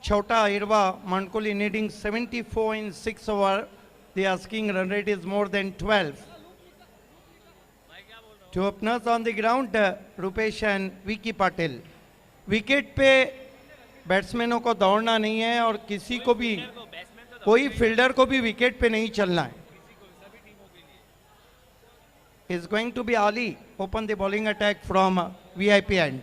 Chota Irva Mankoli needing 74 in 6 over. The asking run rate is more than 12. Two openers on the ground, Rupesh and Vicky Patel. Wicket पे बैट्समैनों को दौड़ना नहीं है और किसी को भी, कोई फील्डर को भी विकेट पे नहीं चलना है. Is going to be Ali open the bowling attack from VIP end.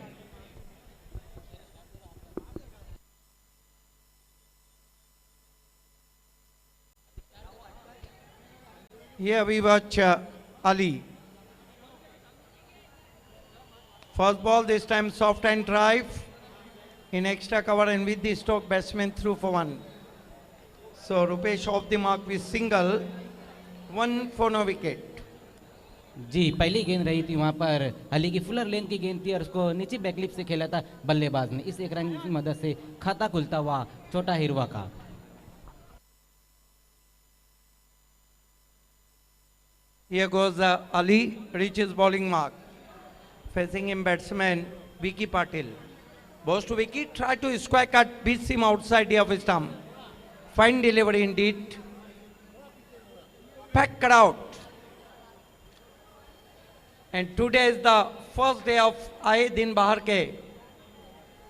Here we watch Ali. First ball, this time soft and drive in extra cover and with the stroke batsman through for one. So Rupesh off the mark with single, one for no wicket. जी, पहली गेंद रही थी वहाँ पर अली की फुलर लेंथ की गेंद थी और उसको नीचे बैकलिप से खेला था बल्लेबाज ने. इस एक रन की मदद से खाता खुलता हुआ छोटा हिरवा का. Here goes Ali, reaches bowling mark. Facing him batsman Vicky Patil. Bows to Vicky, try to square cut, beats him outside the off stump. Fine delivery indeed. Pack out. And today is the first day of Aaye Din Bahar Ke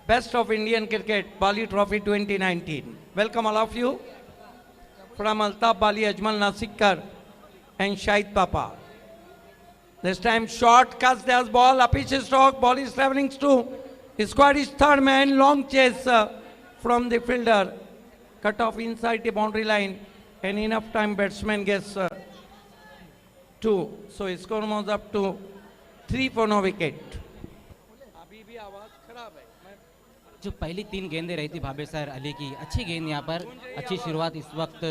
Best of Indian Cricket Bali Trophy 2019. Welcome all of you from Altaf Bali, Ajmal Nasikar and Shahid Papa. This time short, cuts there's ball, a pitch stroke, ball is traveling to. Squad is third man, long chase from the fielder. Cut off inside the boundary line and enough time batsman gets two. So his score moves up to 3 for no wicket. जो पहली 3 गेंदें रही थी भाभे सर अली की, अच्छी गेंद यहाँ पर, अच्छी शुरुआत इस वक्त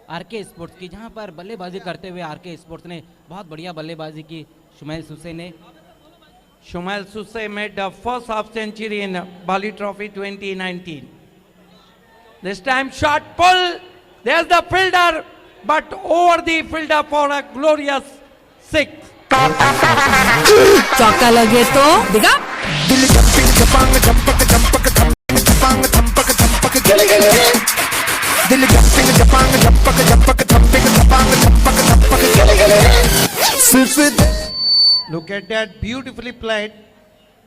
आरके स्पोर्ट्स की, जहाँ पर बल्लेबाजी करते हुए आरके स्पोर्ट्स ने बहुत बढ़िया बल्लेबाजी की. शुमैल सुसे ने, Shumail Suse made the first half century in Bali Trophy 2019. This time shot pull, there's the fielder, but over the fielder for a glorious 6. चौका लगे तो दिखा Look at that, beautifully played,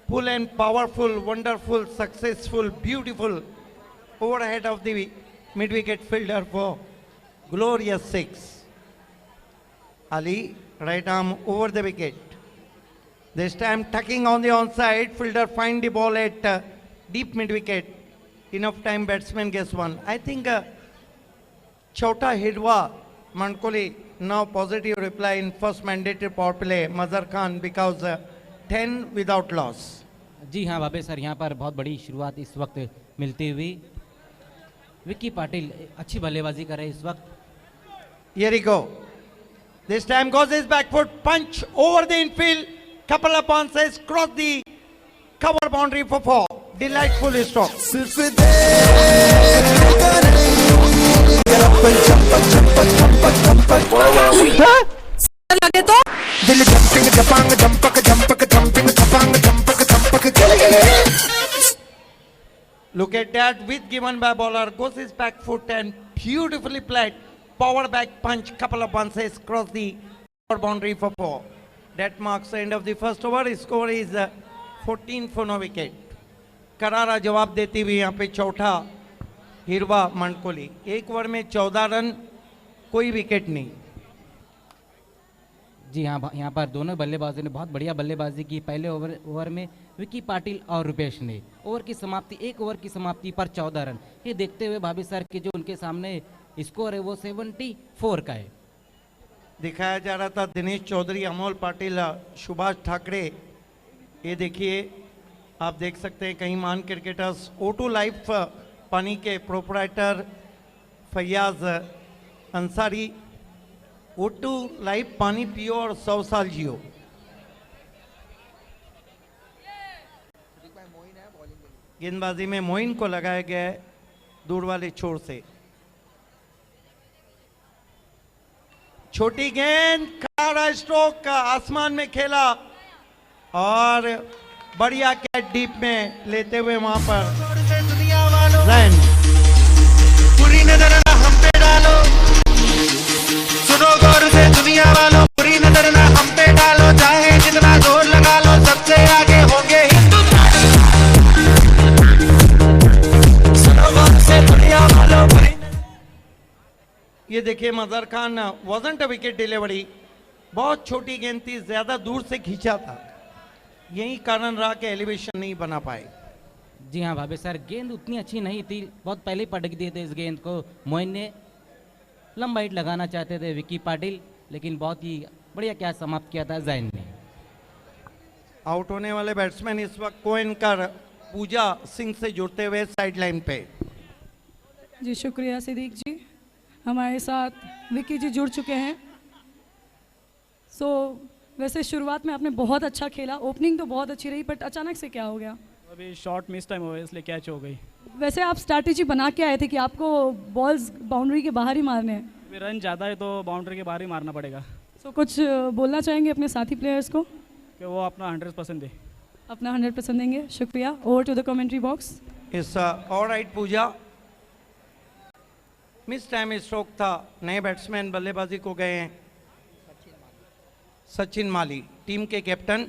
full and powerful, wonderful, successful, beautiful overhead of the mid-wicket fielder for glorious 6. Ali, right arm over the wicket. This time tucking on the onside, fielder find the ball at deep mid-wicket. Enough time, batsman gets one. I think Chauta Hirwa Mankoli now positive reply in first mandatory power play, Mazhar Khan, because 10 without loss. जी हाँ बाबे सर, यहाँ पर बहुत बड़ी शुरुआत इस वक्त मिलती हुई। विक्की पाटिल अच्छी बल्लेबाजी कर रहे हैं इस वक्त। Here he go. This time goes his back foot punch over the infield. Couple of bounces cross the cover boundary for 4. Delightful stroke. लगे तो दिल जंपिंग जपांग जंपक जंपक जंपिंग जपांग जंपक जंपक Look at that, with given by bowler, goes his back foot and beautifully played. Power back punch, couple of bounces cross the cover boundary for 4. That marks the end of the first over. His score is 14 for no wicket. करारा जवाब देती हुई यहाँ पे चौथा हिरवा मनकोली। एक ओवर में 14 रन, कोई विकेट नहीं। जी हाँ, यहाँ पर दोनों बल्लेबाजों ने बहुत बढ़िया बल्लेबाजी की। पहले ओवर में विक्की पाटिल और रुपेश ने ओवर की समाप्ति, एक ओवर की समाप्ति पर 14 रन। ये देखते हुए भाभी सर के जो उनके सामने स्कोर है वो 74 का है। दिखाया जा रहा था दिनेश चौधरी, अमोल पाटिल, सुभाष ठाकरे। ये देखिए, आप देख सकते हैं कई महान क्रिकेटर्स। O2 लाइफ पानी के proprietor Faiyaz Ansari, O2 life पानी पियो और 100 साल जियो। गेंदबाजी में मोइन को लगाया गया है दूर वाले छोर से। छोटी गेंद, खड़ा स्ट्रोक आसमान में खेला और बढ़िया कैच डीप में लेते हुए वहां पर रन। पूरी नजर ना हम पे डालो, सुनो गौर से दुनिया वालों, पूरी नजर ना हम पे डालो, चाहे जितना जोर लगा लो, सबसे आगे होंगे हिंदुस्तान। सुनो गौर से दुनिया वालों। ये देखिए मजहर खान, वाजंट विकेट डिलीवरी, बहुत छोटी गेंद थी, ज्यादा दूर से खींचा था, यही कारण रहा कि एलिवेशन नहीं बना पाए। जी हाँ भाभी सर, गेंद उतनी अच्छी नहीं थी, बहुत पहले पटक दिए थे इस गेंद को। मोइन ने लंबा हिट लगाना चाहते थे विक्की पाटिल, लेकिन बहुत ही बढ़िया क्या समाप्त किया था जैन ने। आउट होने वाले बैट्समैन इस वक्त कोएनकर पूजा सिंह से जुड़ते हुए साइड लाइन पे। जी शुक्रिया सिद्दीक जी, हमारे साथ विक्की जी जुड़ चुके हैं। वैसे शुरुआत में आपने बहुत अच्छा खेला, ओपनिंग तो बहुत अच्छी रही, बट अचानक से क्या हो गया? अभी शॉर्ट मिस टाइम हो गया, इसलिए कैच हो गई। वैसे आप स्ट्रैटेजी बना के आए थे कि आपको बॉल्स बाउंड्री के बाहर ही मारने हैं? अभी रन ज़्यादा है तो बाउंड्री के बाहर ही मारना पड़ेगा। कुछ बोलना चाहेंगे अपने साथी प्लेयर्स को कि वो अपना 100% दे? अपना 100% देंगे। शुक्रिया। Over to the commentary box. इस alright Pooja, mistime stroke था, नए बैट्समैन बल्लेबाजी को गए हैं। सचिन माली टीम के कैप्टन,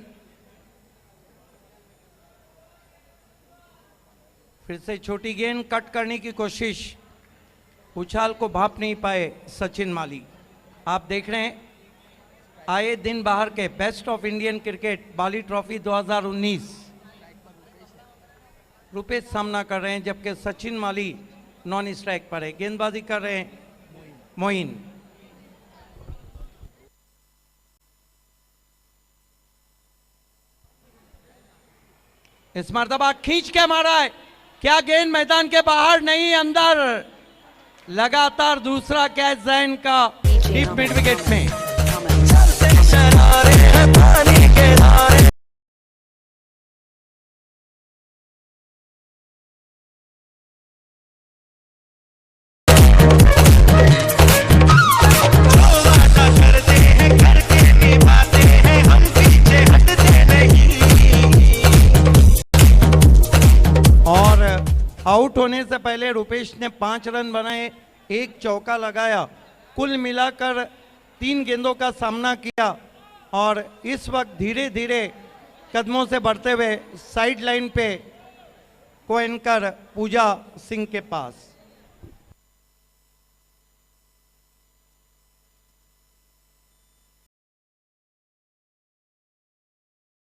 फिर से छोटी गेंद कट करने की कोशिश, उछाल को भाप नहीं पाए सचिन माली। आप देख रहे हैं आए दिन बाहर के best of Indian cricket Bali trophy 2019 Rupesh सामना कर रहे हैं, जबकि सचिन माली नॉन स्ट्राइक पर है। गेंदबाजी कर रहे हैं मोइन। इस मर्तबा खींच के मारा है, क्या गेंद मैदान के बाहर नहीं अंदर। लगातार दूसरा कैच जैन का डीप मिड विकेट में। आउट होने से पहले रुपेश ने 5 रन बनाए, 1 चौका लगाया, कुल मिलाकर 3 गेंदों का सामना किया और इस वक्त धीरे धीरे कदमों से बढ़ते हुए साइड लाइन पे कोएनकर पूजा सिंह के पास।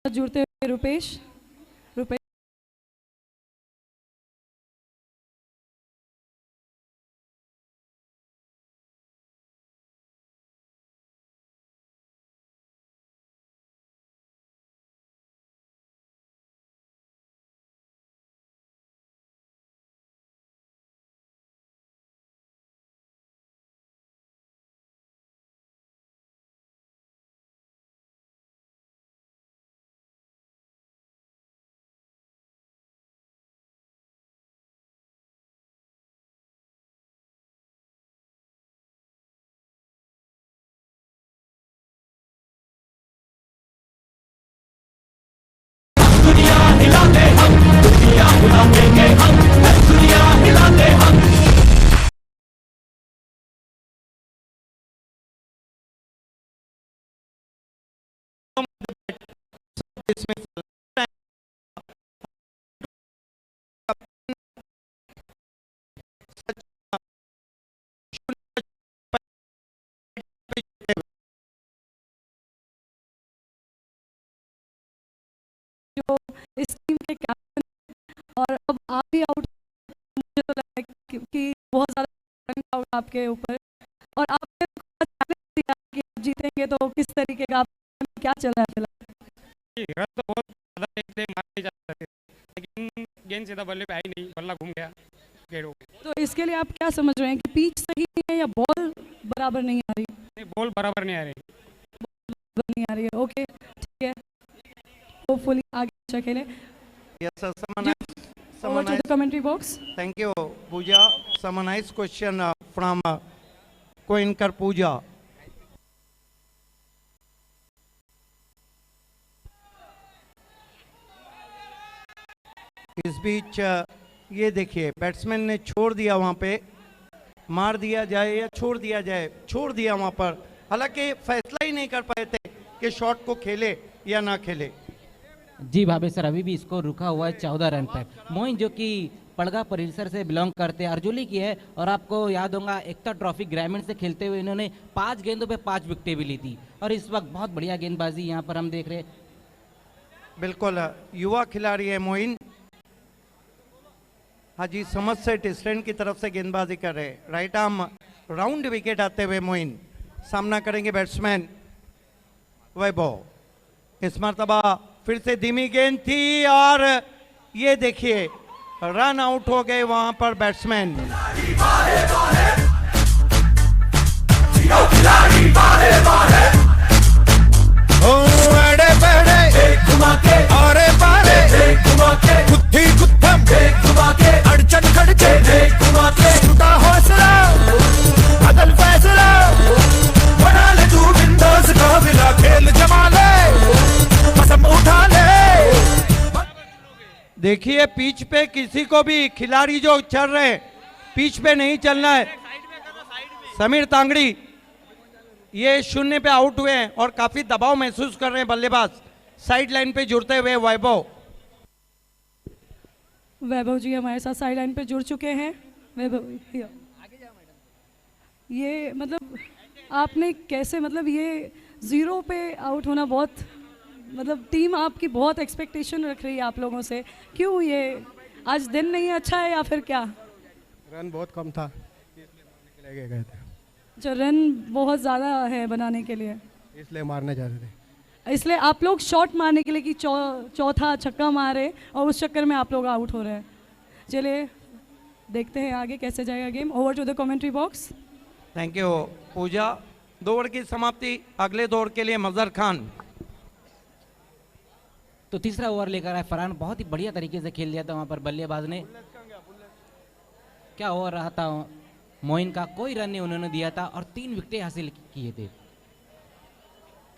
साथ जुड़ते हुए रुपेश। जो इस टीम के कैप्टन और अब आप भी आउट, मुझे तो लग रहा है कि बहुत ज़्यादा आउट आपके ऊपर, और आपने कि आप जीतेंगे, तो किस तरीके का क्या चल रहा है फिलहाल? रन तो बहुत ज़्यादा थे, मारे जा रहे थे, लेकिन गेंद सीधा बल्ले पे आई नहीं, बल्ला घूम गया गेट हो गया। तो इसके लिए आप क्या समझ रहे हैं कि पिच सही नहीं है या बॉल बराबर नहीं आ रही? नहीं, बॉल बराबर नहीं आ रही, नहीं आ रही है। ओके, ठीक है, होपफुली आगे अच्छा खेले। Yes, sir. Over to the commentary box. Thank you, Pooja. Some nice question from Koinkar Pooja. इस बीच ये देखिए, बैट्समैन ने छोड़ दिया वहां पे, मार दिया जाए या छोड़ दिया जाए, छोड़ दिया वहां पर, हालांकि फैसला ही नहीं कर पाए थे कि शॉट को खेले या ना खेले। जी भाभी सर, अभी भी स्कोर रुका हुआ है 14 रन पर। मोइन जो कि पड़गा परिसर से बिलोंग करते हैं, अर्जुली की है, और आपको याद होगा एकता ट्रॉफी ग्रामीण से खेलते हुए इन्होंने 5 गेंदों पे 5 विकेटें भी ली थी, और इस वक्त बहुत बढ़िया गेंदबाजी यहाँ पर हम देख रहे हैं। बिल्कुल युवा खिलाड़ी है मोइन। हाजी समझ से टिस्टैंड की तरफ से गेंदबाजी कर रहे हैं, राइट आर्म राउंड विकेट आते हुए मोइन सामना करेंगे बैट्समैन वैभव। इस मर्तबा फिर से धीमी गेंद थी और ये देखिए रन आउट हो गए वहां पर बैट्समैन। अड़चन खड़चे छुटा हौसला बदल फैसला बना ले तू विंडोज का विला खेल जमा ले कसम उठा ले। देखिए पिच पे किसी को भी खिलाड़ी जो चल रहे पिच पे नहीं चलना है। समीर तांगड़ी ये शून्य पे आउट हुए हैं और काफी दबाव महसूस कर रहे हैं बल्लेबाज। साइड लाइन पे जुड़ते हुए वैभव जी हमारे साथ साइड लाइन पे जुड़ चुके हैं। वैभव ये मतलब आपने कैसे, मतलब ये 0 पे आउट होना बहुत, मतलब टीम आपकी बहुत एक्सपेक्टेशन रख रही है आप लोगों से, क्यों ये आज दिन नहीं अच्छा है या फिर क्या? रन बहुत कम था इसलिए गए थे। जो रन बहुत ज़्यादा है बनाने के लिए, इसलिए मारने जा रहे थे, इसलिए आप लोग शॉट मारने के लिए कि चौथा छक्का मारे और उस चक्कर में आप लोग आउट हो रहे हैं। चलिए देखते हैं आगे कैसे जाएगा game. Over to the commentary box. Thank you Pooja. 2 over की समाप्ति, अगले दौर के लिए मजहर खान। तो तीसरा ओवर लेकर आए फरहान, बहुत ही बढ़िया तरीके से खेल लिया था वहाँ पर बल्लेबाज ने। क्या ओवर रहा था मोइन का, कोई रन नहीं उन्होंने दिया था और 3 विकेटें हासिल किए थे।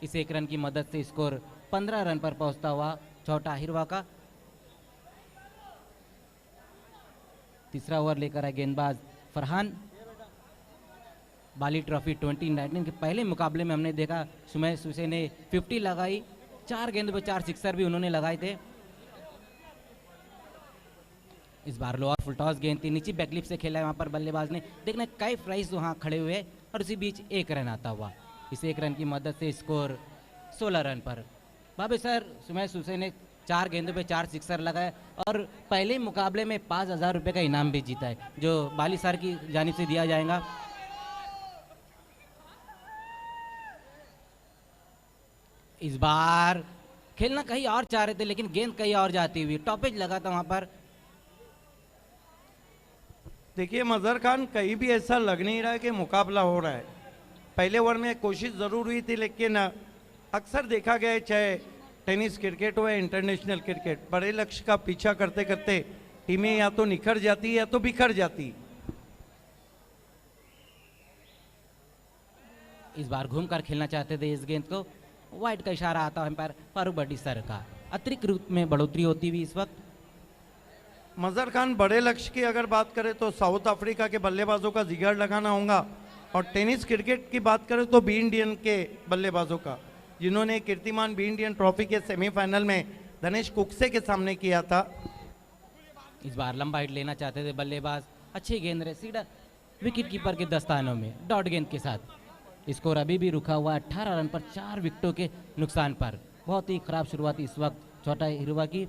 इस 1 रन की मदद से स्कोर 15 रन पर पहुंचता हुआ छोटा हिरवा का। तीसरा ओवर लेकर आए गेंदबाज फरहान। बाली ट्रॉफी 2019 के पहले मुकाबले में हमने देखा सुमेश सुसे ने 50 लगाई, 4 गेंद पे 4 सिक्सर भी उन्होंने लगाए थे। इस बार लोअर फुल टॉस गेंद थी, नीचे बैकलिप से खेला है वहाँ पर बल्लेबाज ने। देखना कई प्राइस वहाँ खड़े हुए और उसी बीच 1 रन आता हुआ। इस 1 रन की मदद से स्कोर 16 रन पर भाभी सर सुमेल सुसे ने 4 गेंदों पे 4 सिक्सर लगाए और पहले मुकाबले में 5,000 रुपये का इनाम भी जीता है जो बाली सर की जानिब से दिया जाएगा। इस बार खेलना कहीं और चाह रहे थे लेकिन गेंद कहीं और जाती हुई टॉपेज लगा था वहां पर। देखिए मजहर खान, कहीं भी ऐसा लग नहीं रहा है कि मुकाबला हो रहा है। पहले ओवर में कोशिश ज़रूर हुई थी लेकिन अक्सर देखा गया है, चाहे टेनिस क्रिकेट हो या इंटरनेशनल क्रिकेट, बड़े लक्ष्य का पीछा करते करते टीमें या तो निखर जाती या तो बिखर जाती। इस बार घूमकर खेलना चाहते थे इस गेंद को, वाइड का इशारा आता है एम्पायर फारूक भट्टी सर का। अतिरिक्त रूप में बढ़ोतरी होती हुई इस वक्त। मजहर खान, बड़े लक्ष्य की अगर बात करें तो साउथ अफ्रीका के बल्लेबाजों का जिगर लगाना होगा और टेनिस क्रिकेट की बात करें तो बी इंडियन के बल्लेबाजों का, जिन्होंने कीर्तिमान बी इंडियन ट्रॉफी के सेमीफाइनल में धनेश कुकसे के सामने किया था। इस बार लंबा हिट लेना चाहते थे बल्लेबाज, अच्छी गेंद रहे सीधा विकेट कीपर के दस्तानों में डॉट गेंद के साथ। स्कोर अभी भी रुका हुआ 18 रन पर 4 विकेटों के नुकसान पर। बहुत ही खराब शुरुआत इस वक्त छोटा हिरवा की।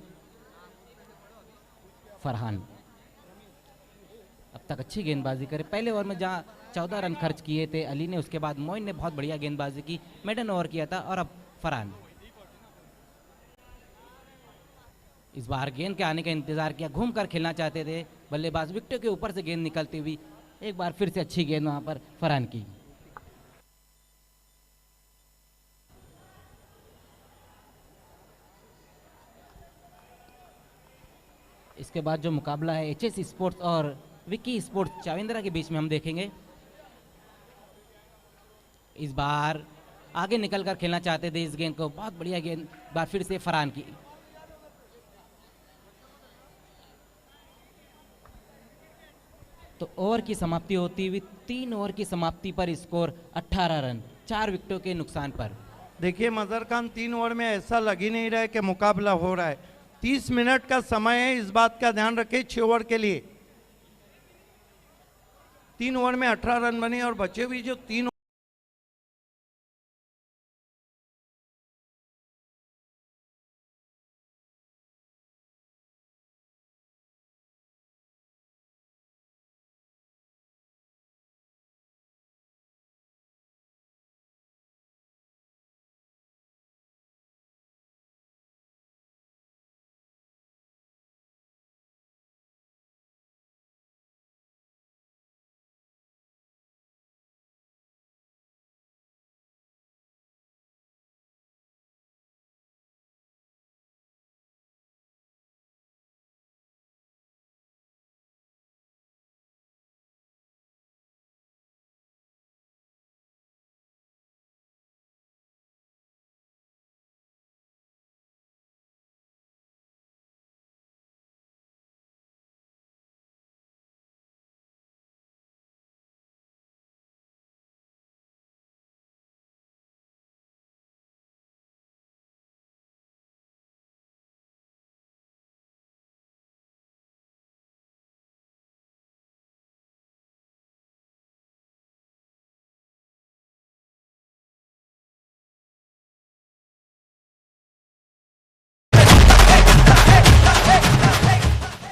फरहान अब तक अच्छी गेंदबाजी करे, पहले ओवर में जहां 14 रन खर्च किए थे अली ने, उसके बाद मोइन ने बहुत बढ़िया गेंदबाजी की, मेडन ओवर किया था और अब फरहान। इस बार गेंद के आने का इंतजार किया, घूमकर खेलना चाहते थे बल्लेबाज, विकेटों के ऊपर से गेंद निकलती हुई एक बार फिर से अच्छी गेंद वहां पर फरहान की। इसके बाद जो मुकाबला है एचएस स्पोर्ट्स और विकी स्पोर्ट्स चाविंद्रा के बीच में हम देखेंगे। इस बार आगे निकलकर खेलना चाहते थे इस गेंद को, बहुत बढ़िया गेंद बार फिर से फरहान की। तो ओवर की समाप्ति होती हुई 3 ओवर की समाप्ति पर स्कोर 18 रन 4 विकेटों के नुकसान पर। देखिए मजहर खान, 3 ओवर में ऐसा लग ही नहीं रहा है कि मुकाबला हो रहा है। 30 मिनट का समय है, इस बात का ध्यान रखें 6 ओवर के लिए। 3 ओवर में 18 रन बने और बचे हुए जो 3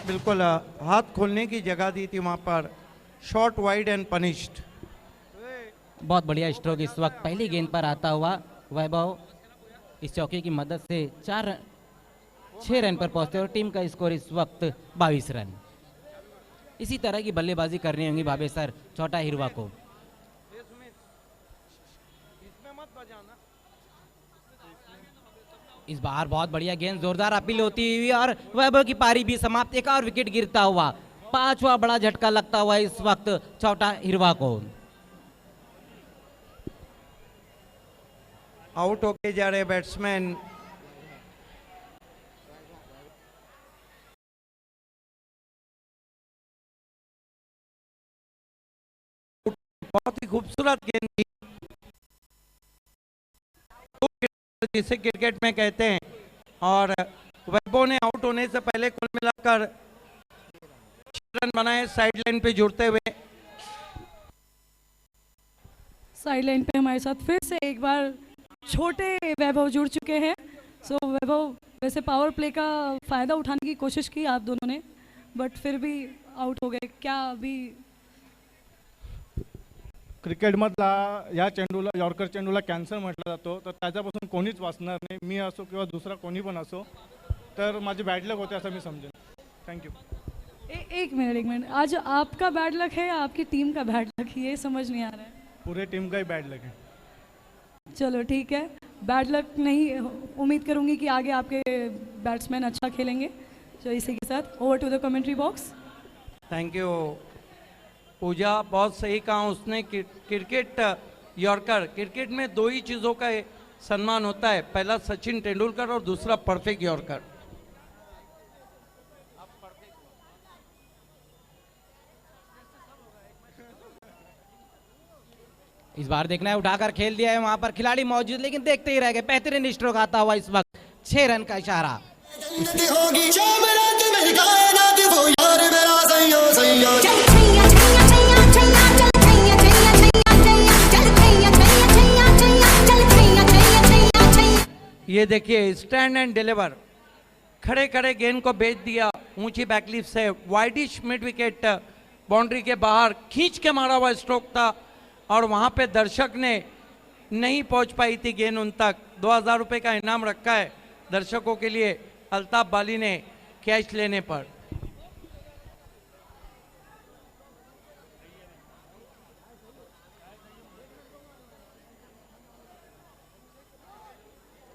बिल्कुल हाथ खोलने की जगह दी थी वहां पर, शॉर्ट वाइड एंड पनिश्ड। बहुत बढ़िया स्ट्रोक इस वक्त पहली गेंद पर आता हुआ वैभव इस चौके की मदद से 6 रन पर पहुंचते और टीम का स्कोर इस वक्त 22 रन। इसी तरह की बल्लेबाजी करनी होगी भावे सर छोटा हिरवा को। इस बार बहुत बढ़िया गेंद, जोरदार अपील होती हुई और वैभव की पारी भी समाप्त। एक और विकेट गिरता हुआ, 5वां बड़ा झटका लगता हुआ इस वक्त छोटा हिरवा को। आउट होके जा रहे बैट्समैन। बहुत ही खूबसूरत गेंद थी, जिसे क्रिकेट में कहते हैं, और वैभव ने आउट होने से पहले कुल मिलाकर 6 रन बनाए साइड लाइन पे जुड़ते हुए। साइड लाइन पे हमारे साथ फिर से एक बार छोटे वैभव जुड़ चुके हैं। सो वैभव, वैसे पावर प्ले का फ़ायदा उठाने की कोशिश की आप दोनों ने, बट फिर भी आउट हो गए, क्या अभी? क्रिकेटमधला या चेंडूला, यॉर्कर चेंडूला कॅन्सर म्हटलं जातो, तर त्याच्यापासून कोणीच वाचणार नाही, मी असो किंवा दुसरा कोणी पण असो. तर माझी बॅड लक होते असं मी समजेन. थँक्यू. एक मिनट, आज आपका बैड लक है या आपकी टीम का बैड लक है, ये समझ नहीं आ रहा है. पूरे टीम का ही बैड लक है. चलो ठीक है, बैड लक नहीं, उम्मीद करूंगी कि आगे आपके बैट्समैन अच्छा खेलेंगे. तो इसी के साथ over to the commentary box. Thank you Pooja, बहुत सही कहा उसने. क्रिकेट यॉर्कर, क्रिकेट में दो ही चीज़ों का सम्मान होता है, पहला सचिन तेंदुलकर और दूसरा परफेक्ट यॉर्कर. इस बार देखना है, उठाकर खेल दिया है, वहां पर खिलाड़ी मौजूद, लेकिन देखते ही रह गए. बेहतरीन स्ट्रोक आता हुआ इस वक्त, 6 रन का इशारा. ये देखिए, स्टैंड एंड डिलीवर, खड़े खड़े गेंद को बेच दिया ऊंची बैकलिफ से. वाइडिश मिड विकेट, बाउंड्री के बाहर खींच के मारा हुआ स्ट्रोक था और वहां पे दर्शक ने नहीं पहुंच पाई थी गेंद उन तक. 2000 रुपये का इनाम रखा है दर्शकों के लिए अल्ताफ बाली ने कैच लेने पर.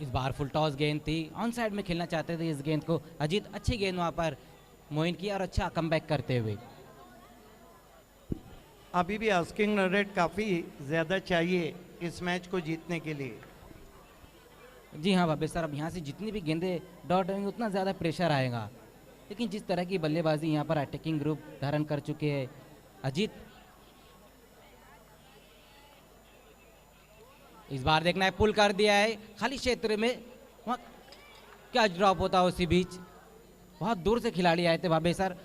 इस बार फुल टॉस गेंद थी, ऑन साइड में खेलना चाहते थे इस गेंद को. अजीत अच्छी गेंद वहां पर मोइन किया और अच्छा कमबैक करते हुए. अभी भी आस्किंग रन रेट काफ़ी ज़्यादा चाहिए इस मैच को जीतने के लिए. जी हाँ बाबे सर, अब यहाँ से जितनी भी गेंदें डॉट होंगी उतना ज़्यादा प्रेशर आएगा. लेकिन जिस तरह की बल्लेबाजी यहाँ पर अटैकिंग ग्रुप धारण कर चुके हैं अजीत, इस बार देखना है, पुल कर दिया है खाली क्षेत्र में. वहाँ क्या ड्रॉप होता है उसी बीच, बहुत दूर से खिलाड़ी आए थे बाबे सर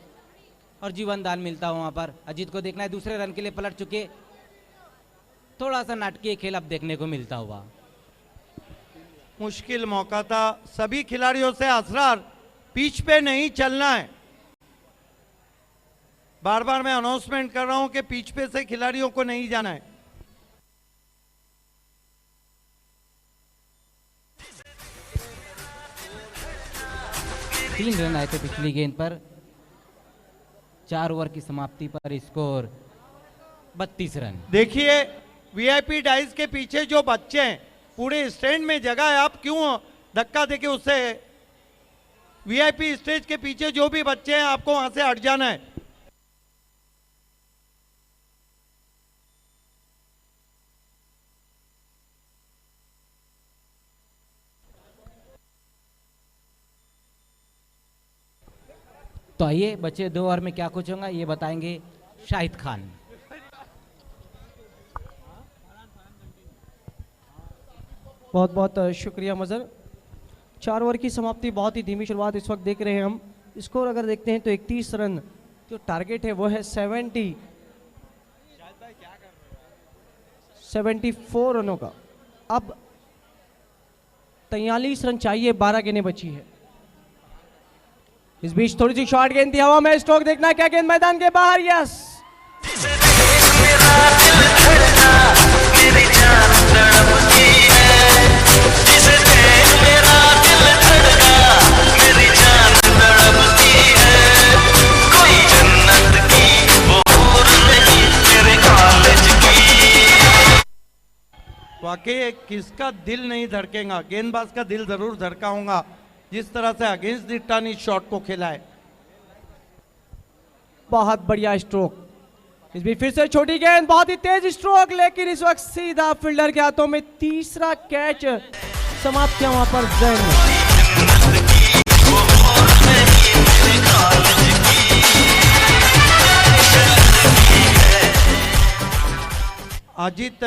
और जीवन दान मिलता हो वहाँ पर. अजीत को देखना है, दूसरे रन के लिए पलट चुके. थोड़ा सा नाटकीय खेल अब देखने को मिलता हुआ. मुश्किल मौका था, सभी खिलाड़ियों से असरार पिच पे नहीं चलना है. बार बार मैं अनाउंसमेंट कर रहा हूं कि पिच पे से खिलाड़ियों को नहीं जाना है. तीन रन आए थे पिछली गेंद पर. 4 ओवर की समाप्ति पर स्कोर 32 रन. देखिए, वीआईपी डाइस के पीछे जो बच्चे हैं, पूरे स्टैंड में जगह है, आप क्यों धक्का देके उससे? वीआईपी स्टेज के पीछे जो भी बच्चे हैं, आपको वहां से हट जाना है. तो आइए बचे 2 ओवर में क्या कुछ होगा ये बताएंगे शाहिद खान. बहुत बहुत शुक्रिया मज़र. 4 ओवर की समाप्ति, बहुत ही धीमी शुरुआत इस वक्त देख रहे हैं हम. स्कोर अगर देखते हैं तो 31 रन जो टारगेट है वो है 74 रनों का. अब 43 रन चाहिए, 12 गेंदें बची है. इस बीच थोड़ी सी शॉर्ट गेंद थी, हवा में स्ट्रोक देखना है, क्या गेंद मैदान के बाहर. यस, वाकई किसका दिल नहीं धड़केगा? गेंदबाज का दिल जरूर धड़काऊंगा जिस तरह से अगेंस्ट द टर्न इस शॉट को खेला है. बहुत बढ़िया स्ट्रोक. इस बीच फिर से छोटी गेंद, बहुत ही तेज स्ट्रोक, लेकिन इस वक्त सीधा फील्डर के हाथों में. तीसरा कैच समाप्त किया वहां पर जैन. अजीत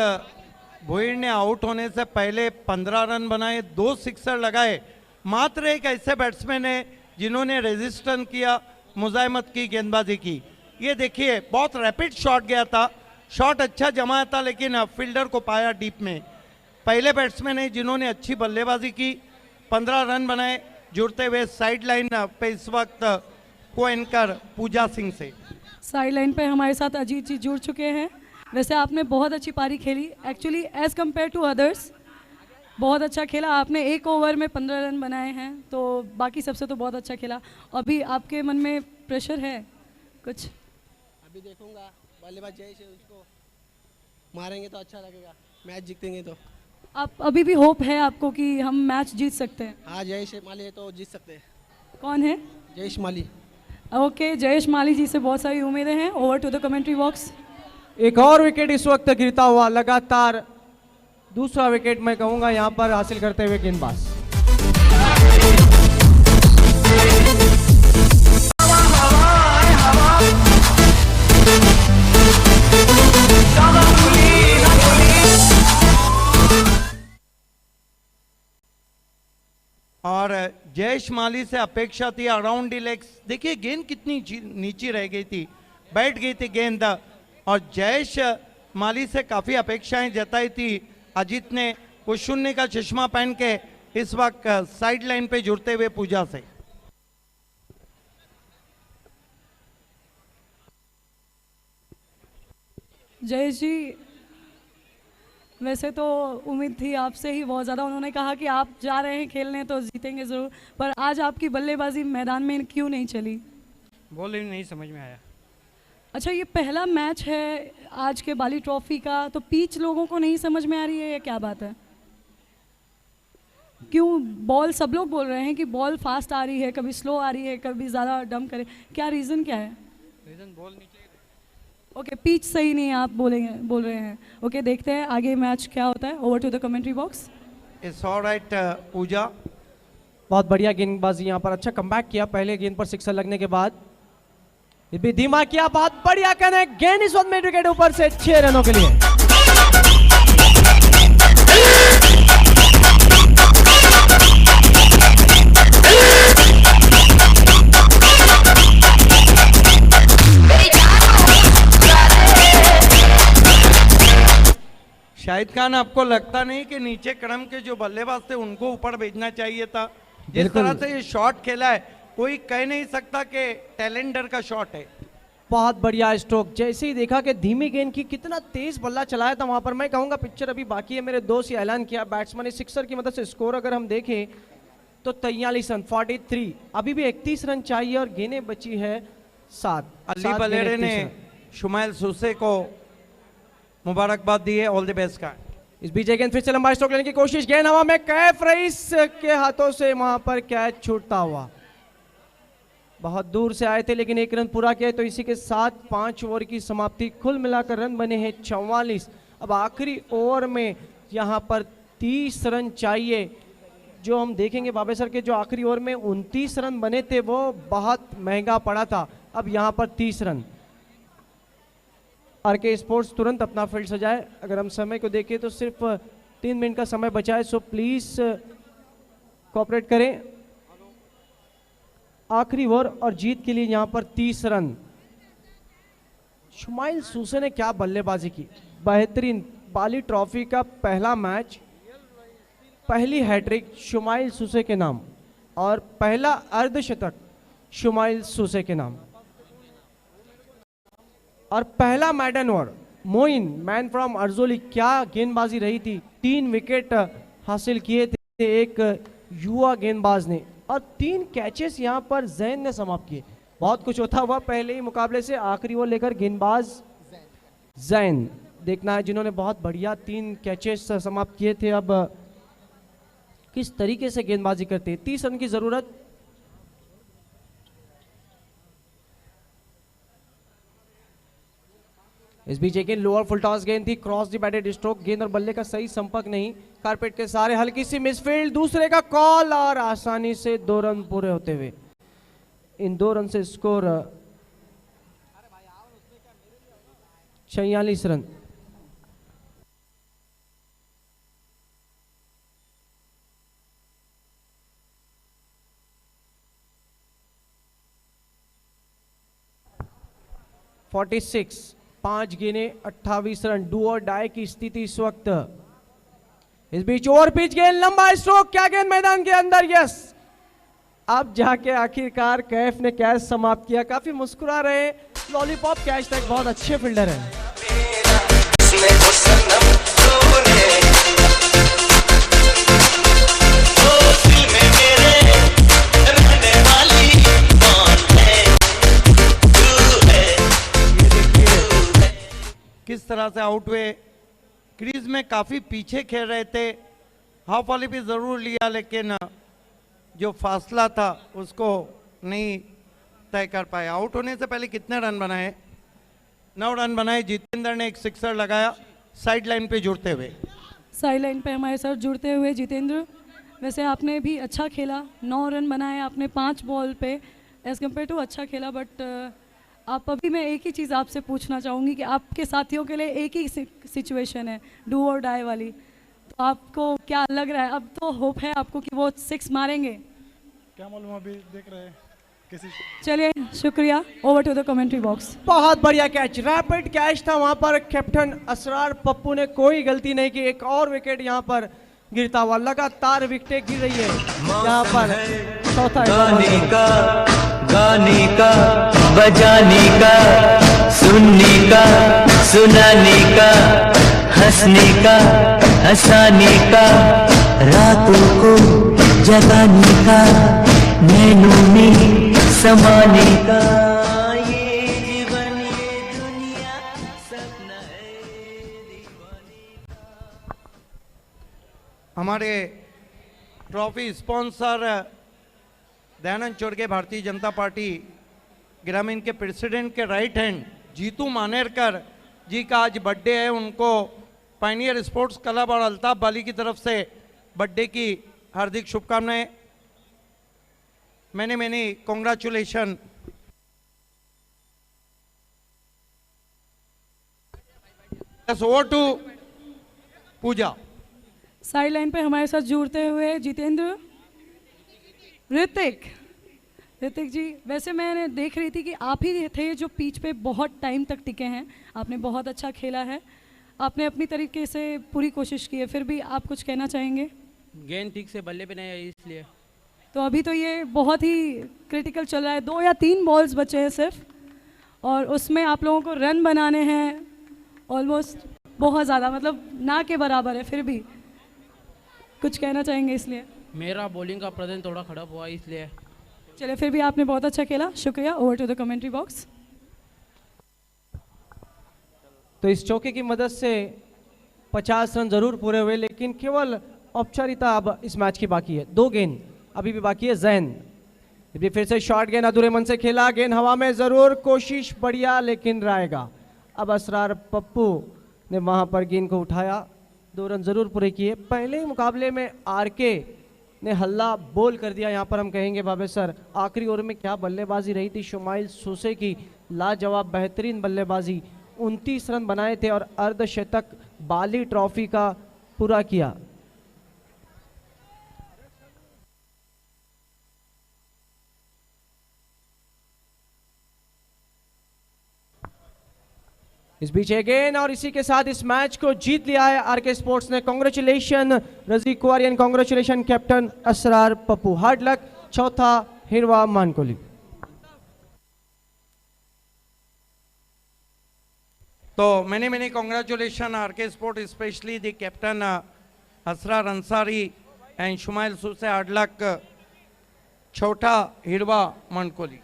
भोईर ने आउट होने से पहले 15 रन बनाए, 2 सिक्सर लगाए. मात्र एक ऐसे बैट्समैन है जिन्होंने रेजिस्टेंस किया, मुजाहिमत की, गेंदबाजी की. ये देखिए, बहुत रैपिड शॉट गया था, शॉट अच्छा जमाया था, लेकिन फील्डर को पाया डीप में. पहले बैट्समैन है जिन्होंने अच्छी बल्लेबाजी की, 15 रन बनाए, जुड़ते हुए साइड लाइन पे इस वक्त को एंकर पूजा सिंह से। साइड लाइन पे हमारे साथ अजीत जी जुड़ चुके हैं। वैसे आपने बहुत अच्छी पारी खेली, actually as compare to others बहुत अच्छा खेला आपने। 1 ओवर में 15 रन बनाए हैं, तो बाकी सबसे तो बहुत अच्छा खेला। अभी आपके मन में प्रेशर है कुछ? अभी देखूंगा, बल्लेबाज जय से उसको मारेंगे तो अच्छा लगेगा, मैच जीतेंगे तो। आप अभी भी होप है आपको कि हम मैच जीत सकते हैं? हाँ, जयेश माली है तो जीत सकते हैं। कौन है? जयेश माली। ओके, जयेश माली जी से बहुत सारी उम्मीदें हैं। Over to the commentary box. एक और विकेट इस वक्त गिरता हुआ, लगातार दूसरा विकेट मैं कहूंगा यहां पर हासिल करते हुए गेंदबाज। और जयेश माली से अपेक्षा थी अराउंड द लेग्स। देखिए गेंद कितनी नीचे रह गई थी, बैठ गई थी गेंद, और जयेश माली से काफी अपेक्षाएं जताई थी। अजीत ने वो शून्य का चश्मा पहन के इस वक्त साइड लाइन पे जुड़ते हुए पूजा से। जयेश जी, वैसे तो उम्मीद थी आपसे ही बहुत ज़्यादा। उन्होंने कहा कि आप जा रहे हैं खेलने तो जीतेंगे ज़रूर, पर आज आपकी बल्लेबाजी मैदान में क्यों नहीं चली? बॉल नहीं समझ में आया। अच्छा, ये पहला मैच है आज के बाली ट्रॉफी का, तो पिच लोगों को नहीं समझ में आ रही है, ये क्या बात है? क्यों बॉल, सब लोग बोल रहे हैं कि बॉल फास्ट आ रही है, कभी स्लो आ रही है, कभी ज़्यादा डम करे, क्या रीज़न क्या है? रीज़न बॉल नीचे। ओके, पिच सही नहीं है आप बोल रहे हैं। ओके, देखते हैं आगे मैच क्या होता है। Over to the commentary box. It's alright Pooja. बहुत बढ़िया गेंदबाजी यहाँ पर, अच्छा कमबैक किया पहले गेंद पर सिक्सर लगने के बाद। ये भी धीमा किया, बहुत बढ़िया कनेक्ट, गेंद इस वक्त मिड विकेट ऊपर से 6 रनों के लिए। शाहिद खान, आपको लगता नहीं कि नीचे क्रम के जो बल्लेबाज थे उनको ऊपर भेजना चाहिए था? जिस तरह से ये शॉट खेला है, कोई कह नहीं सकता कि टैलेंडर का शॉट है। बहुत बढ़िया स्ट्रोक, जैसे ही देखा कि धीमी गेंद की कितना तेज बल्ला चलाया था वहां पर। मैं कहूंगा पिक्चर अभी बाकी है, मेरे दोस्त ये ऐलान किया बैट्समैन ने सिक्सर की मदद से स्कोर अगर हम देखें तो 43 रन 43, अभी भी 31 रन चाहिए और गेंदें बची है 7। अली बलेरे ने शुमाइल सूसे को मुबारकबाद दी है, ऑल द बेस्ट का। इस बीच गेंद फिर से लंबा स्ट्रोक लेने की कोशिश, गेंद हवा में, कैफ रईस के हाथों से वहां पर कैच छूटता हुआ। बहुत दूर से आए थे लेकिन 1 रन पूरा किया, तो इसी के साथ 5 ओवर की समाप्ति। कुल मिलाकर रन बने हैं 44। अब आखिरी ओवर में यहां पर 30 रन चाहिए। जो हम देखेंगे बाबे सर के जो आखिरी ओवर में 29 रन बने थे वो बहुत महंगा पड़ा था। अब यहां पर 30 रन। आरके स्पोर्ट्स तुरंत अपना फील्ड सजाए। अगर हम समय को देखें तो सिर्फ 3 मिनट का समय बचा है, सो प्लीज कोऑपरेट करें। आखिरी ओवर और जीत के लिए यहां पर 30 रन। शुमाइल सूसे ने क्या बल्लेबाजी की, बेहतरीन। बाली ट्रॉफी का पहला मैच, पहली हैट्रिक शुमाइल सूसे के नाम और पहला अर्धशतक शुमाइल सूसे के नाम, और पहला maiden over Moin man from Arjoli. क्या गेंदबाजी रही थी, 3 विकेट हासिल किए थे एक युवा गेंदबाज ने, और 3 कैचेस यहां पर जैन ने समाप्त किए। बहुत कुछ होता हुआ पहले ही मुकाबले से। आखिरी ओवर लेकर गेंदबाज जैन देखना है, जिन्होंने बहुत बढ़िया 3 कैचेस समाप्त किए थे। अब किस तरीके से गेंदबाजी करते हैं, 30 रन की जरूरत। इस बीच एक लोअर फुल टॉस गेंद थी, क्रॉस द बैटेड स्ट्रोक, गेंद और बल्ले का सही संपर्क नहीं, कारपेट के सारे, हल्की सी मिसफील्ड, दूसरे का कॉल और आसानी से 2 रन पूरे होते हुए। इन 2 रन से स्कोर 46 रन। (46) 5 गेंदें 28 रन, डू और डाई की स्थिति इस वक्त। इस बीच ओवर पिच गेंद, लंबा स्ट्रोक, क्या गेंद मैदान के अंदर, यस। अब जाके आखिरकार कैफ ने कैच समाप्त किया। काफी मुस्कुरा रहे लॉलीपॉप कैच तक, बहुत अच्छे फील्डर हैं। किस तरह से आउट हुए, क्रीज में काफी पीछे खेल रहे थे, हाफ वॉली भी जरूर लिया लेकिन जो फासला था उसको नहीं तय कर पाए। आउट होने से पहले कितने रन बनाए? 9 रन बनाए। जितेंद्र ने एक सिक्सर लगाया साइड लाइन पे जुड़ते हुए। साइड लाइन पे हमारे साथ जुड़ते हुए जितेंद्र, वैसे आपने भी अच्छा खेला, 9 रन बनाए आपने 5 बॉल पे, एज कम्पेयर टू अच्छा खेला। बट आप अभी मैं एक ही चीज़ आपसे पूछना चाहूँगी कि आपके साथियों के लिए एक ही सिचुएशन है, डू और डाई वाली, तो आपको क्या लग रहा है? अब तो होप है आपको कि वो 6 मारेंगे? क्या मालूम, अभी देख रहे हैं किसी। चलिए शुक्रिया, over to the commentary box. बहुत बढ़िया कैच, रैपिड कैच था वहां पर। कैप्टन असरार पप्पू ने कोई गलती नहीं की। एक और विकेट यहां पर गिरता हुआ, लगातार विकेटें गिर रही है यहाँ पर। चौथा गाने का, बजाने का, सुनने का, सुनाने का, हंसने का, हंसाने का, रातों को जगाने का, नैनों में समाने का, ये जीवन ये दुनिया सपना है दीवाने का। हमारे trophy sponsor Dayanand Chorge Bharatiya Janata party ग्रामीण के प्रेसिडेंट के राइट हैंड जीतू मानेरकर जी का आज बर्थडे है। उनको पायनियर स्पोर्ट्स क्लब और अल्ताफ बाली की तरफ से बर्थडे की हार्दिक शुभकामनाएं। मैंने congratulation. Over to Pooja. Side line पे हमारे साथ जुड़ते हुए जितेंद्र, ऋतिक जी, वैसे मैंने देख रही थी कि आप ही थे जो पिच पे बहुत टाइम तक टिके हैं। आपने बहुत अच्छा खेला है, आपने अपनी तरीके से पूरी कोशिश की है, फिर भी आप कुछ कहना चाहेंगे? गेंद ठीक से बल्ले पे नहीं आई इसलिए। तो अभी तो ये बहुत ही क्रिटिकल चल रहा है, 2 या 3 बॉल्स बचे हैं सिर्फ, और उसमें आप लोगों को रन बनाने हैं ऑलमोस्ट बहुत ज़्यादा, मतलब ना के बराबर है। फिर भी कुछ कहना चाहेंगे? इसलिए मेरा बॉलिंग का प्रदर्शन थोड़ा खराब हुआ इसलिए। चलिए, फिर भी आपने बहुत अच्छा खेला, शुक्रिया। Over to the commentary box. तो इस चौके की मदद से 50 रन जरूर पूरे हुए, लेकिन केवल औपचारिकता अब इस मैच की बाकी है। 2 गेंद अभी भी बाकी है। जैन भी फिर से शॉर्ट गेंद अधूरे मन से खेला, गेंद हवा में, जरूर कोशिश बढ़िया लेकिन रायगा। अब असरार पप्पू ने वहां पर गेंद को उठाया, 2 रन जरूर पूरे किए। पहले ही मुकाबले में आरके ने हल्ला बोल कर दिया, यहाँ पर हम कहेंगे बाबे सर। आखिरी ओवर में क्या बल्लेबाजी रही थी शुमाइल सूसे की, लाजवाब बेहतरीन बल्लेबाजी। 29 रन बनाए थे और अर्धशतक बाली ट्रॉफी का पूरा किया। इस बीच अगेन, और इसी के साथ इस मैच को जीत लिया है आरके स्पोर्ट्स ने। Congratulation Raji Kuari and congratulation captain Asrar Pappu. Hard luck. चौथा हिरवा मानकोली। तो मैंने congratulation RK sport, specially the captain Asrar Ansari and Shumail Suse. Hard luck. चौथा हिरवा मानकोली।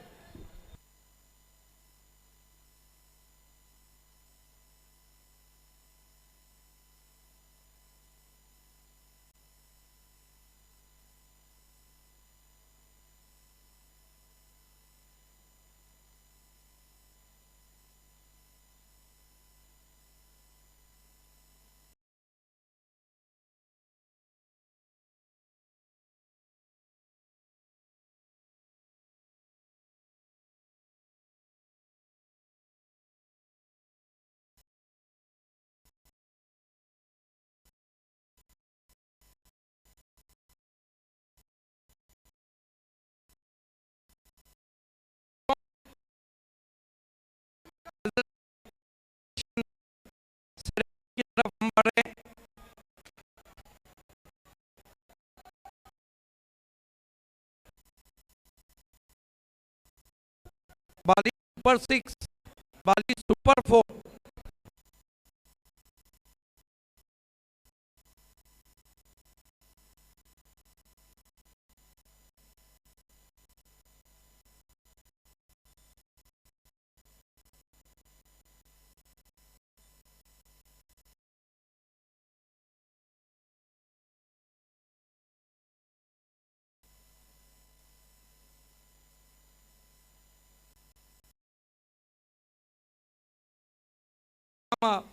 सुपर 6, बाली सुपर 4।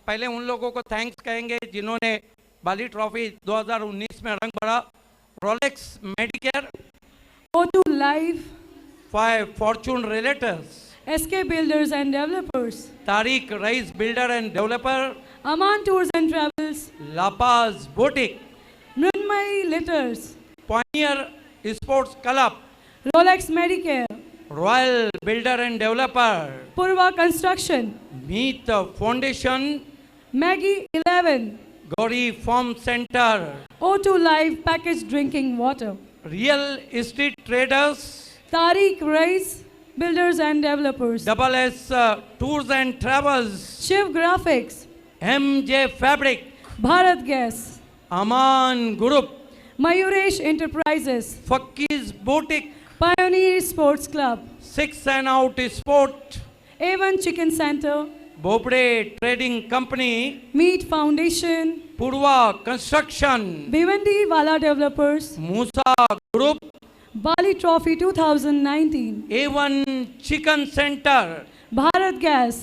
पहले उन लोगों को थैंक्स कहेंगे जिन्होंने बाली ट्रॉफी 2019 में रंग भरा। Rolex medicare, O2 Live, 5 fortune realtors, SK Builders and Developers, Tariq Rais builder and developer, Aman Tours and Travels, La Paz boutique, Mrunmayee Litters, pioneer sports club, Rolex Medicare, royal builder and developer, Purva Construction, Meet foundation, Maggie 11, Gauri farm centre, O2 Live Packaged Drinking Water, real estate traders, Tariq Rais, Builders and Developers, डबल एस टूर्स एंड ट्रेवल्स, Shiv Graphics, MJ fabric, Bharat Gas, Aman group, Mayuresh Enterprises, Fakkis boutique, Pioneer Sports Club, 6 and Out sport, A1 Chicken Center, Bobde trading company, Meat Foundation, Purva construction, Bhiwandi Wala Developers, Musa group, Bali Trophy 2019, A1 chicken centre, Bharat Gas,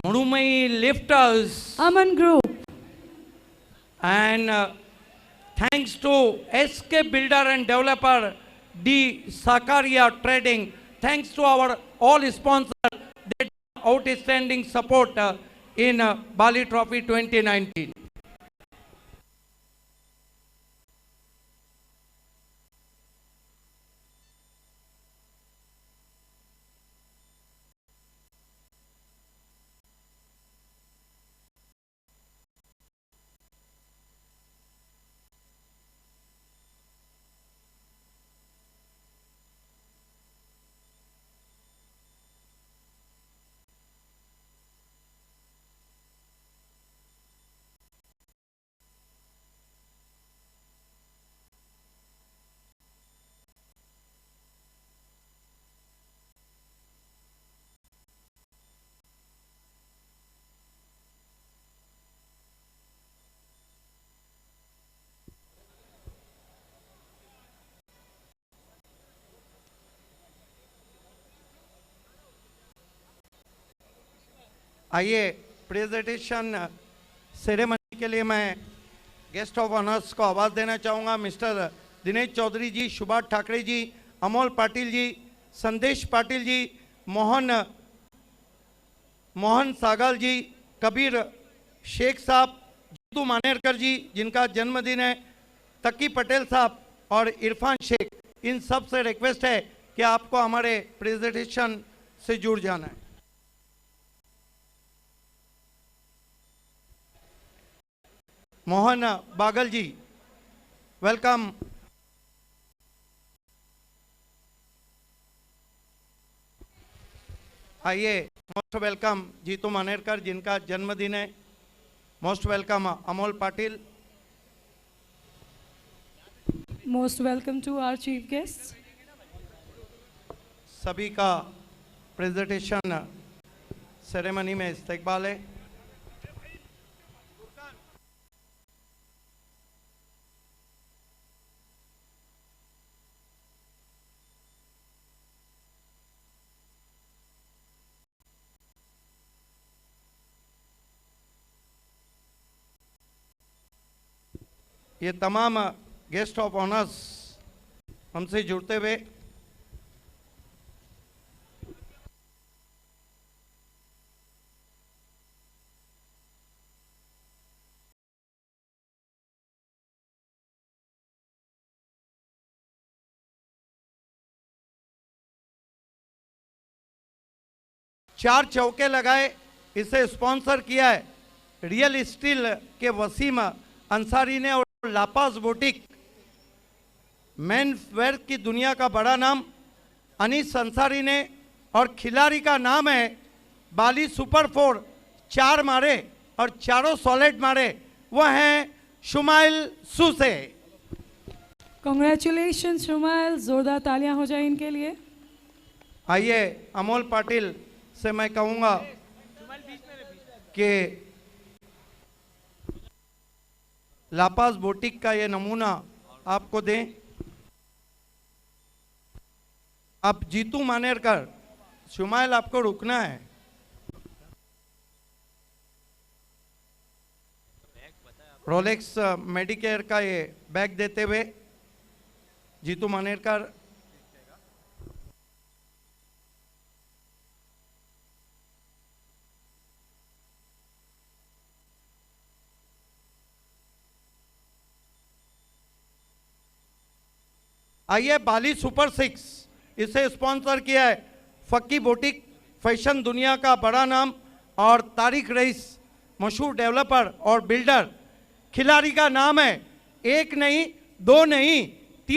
Mrunmayee lifters, Aman Group, and thanks to SK Builder and Developer, D Sakaria Trading, thanks to our all sponsors that outstanding support in Bali Trophy 2019. आइए प्रेजेंटेशन सेरेमनी के लिए मैं गेस्ट ऑफ ऑनर्स को आवाज़ देना चाहूँगा। मिस्टर दिनेश चौधरी जी, सुभाष ठाकरे जी, अमोल पाटिल जी, संदेश पाटिल जी, मोहन सागल जी, कबीर शेख साहब, जीतू मानेरकर जी जिनका जन्मदिन है, तकी पटेल साहब और इरफान शेख, इन सब से रिक्वेस्ट है कि आपको हमारे प्रेजेंटेशन से जुड़ जाना है। मोहन बागल जी, वेलकम। आइए, मोस्ट वेलकम जीतू मानेरकर जिनका जन्मदिन है, most welcome Amol Patil. most welcome to our chief guests. सभी का प्रेजेंटेशन सेरेमनी में इस्तकबाल है। ये तमाम गेस्ट ऑफ ऑनर्स हमसे जुड़ते हुए चार चौके लगाए, इसे स्पॉन्सर किया है रियल स्टील के वसीम अंसारी ने और लापास बुटीक, मेन्स वेयर की दुनिया का बड़ा नाम अनीस अंसारी ने, और खिलाड़ी का नाम है बाली सुपर 4 4 मारे और चारों सॉलिड मारे, वह हैं शुमाइल सूसे। कॉन्ग्रेचुलेशन शुमाइल, जोरदार तालियां हो जाए इनके लिए। आइए अमोल पाटिल से मैं कहूंगा कि लापास बोटिक का ये नमूना आपको दें। अब जीतू मानेरकर, शुमाइल आपको रुकना है। रोलेक्स मेडिकेयर का ये बैग देते हुए जीतू मानेरकर। आइए बाली सुपर 6, इसे स्पॉन्सर किया है फक्की बोटिक, फैशन दुनिया का बड़ा नाम, और तारिक रईस मशहूर डेवलपर और बिल्डर। खिलाड़ी का नाम है 1 नहीं 2 नहीं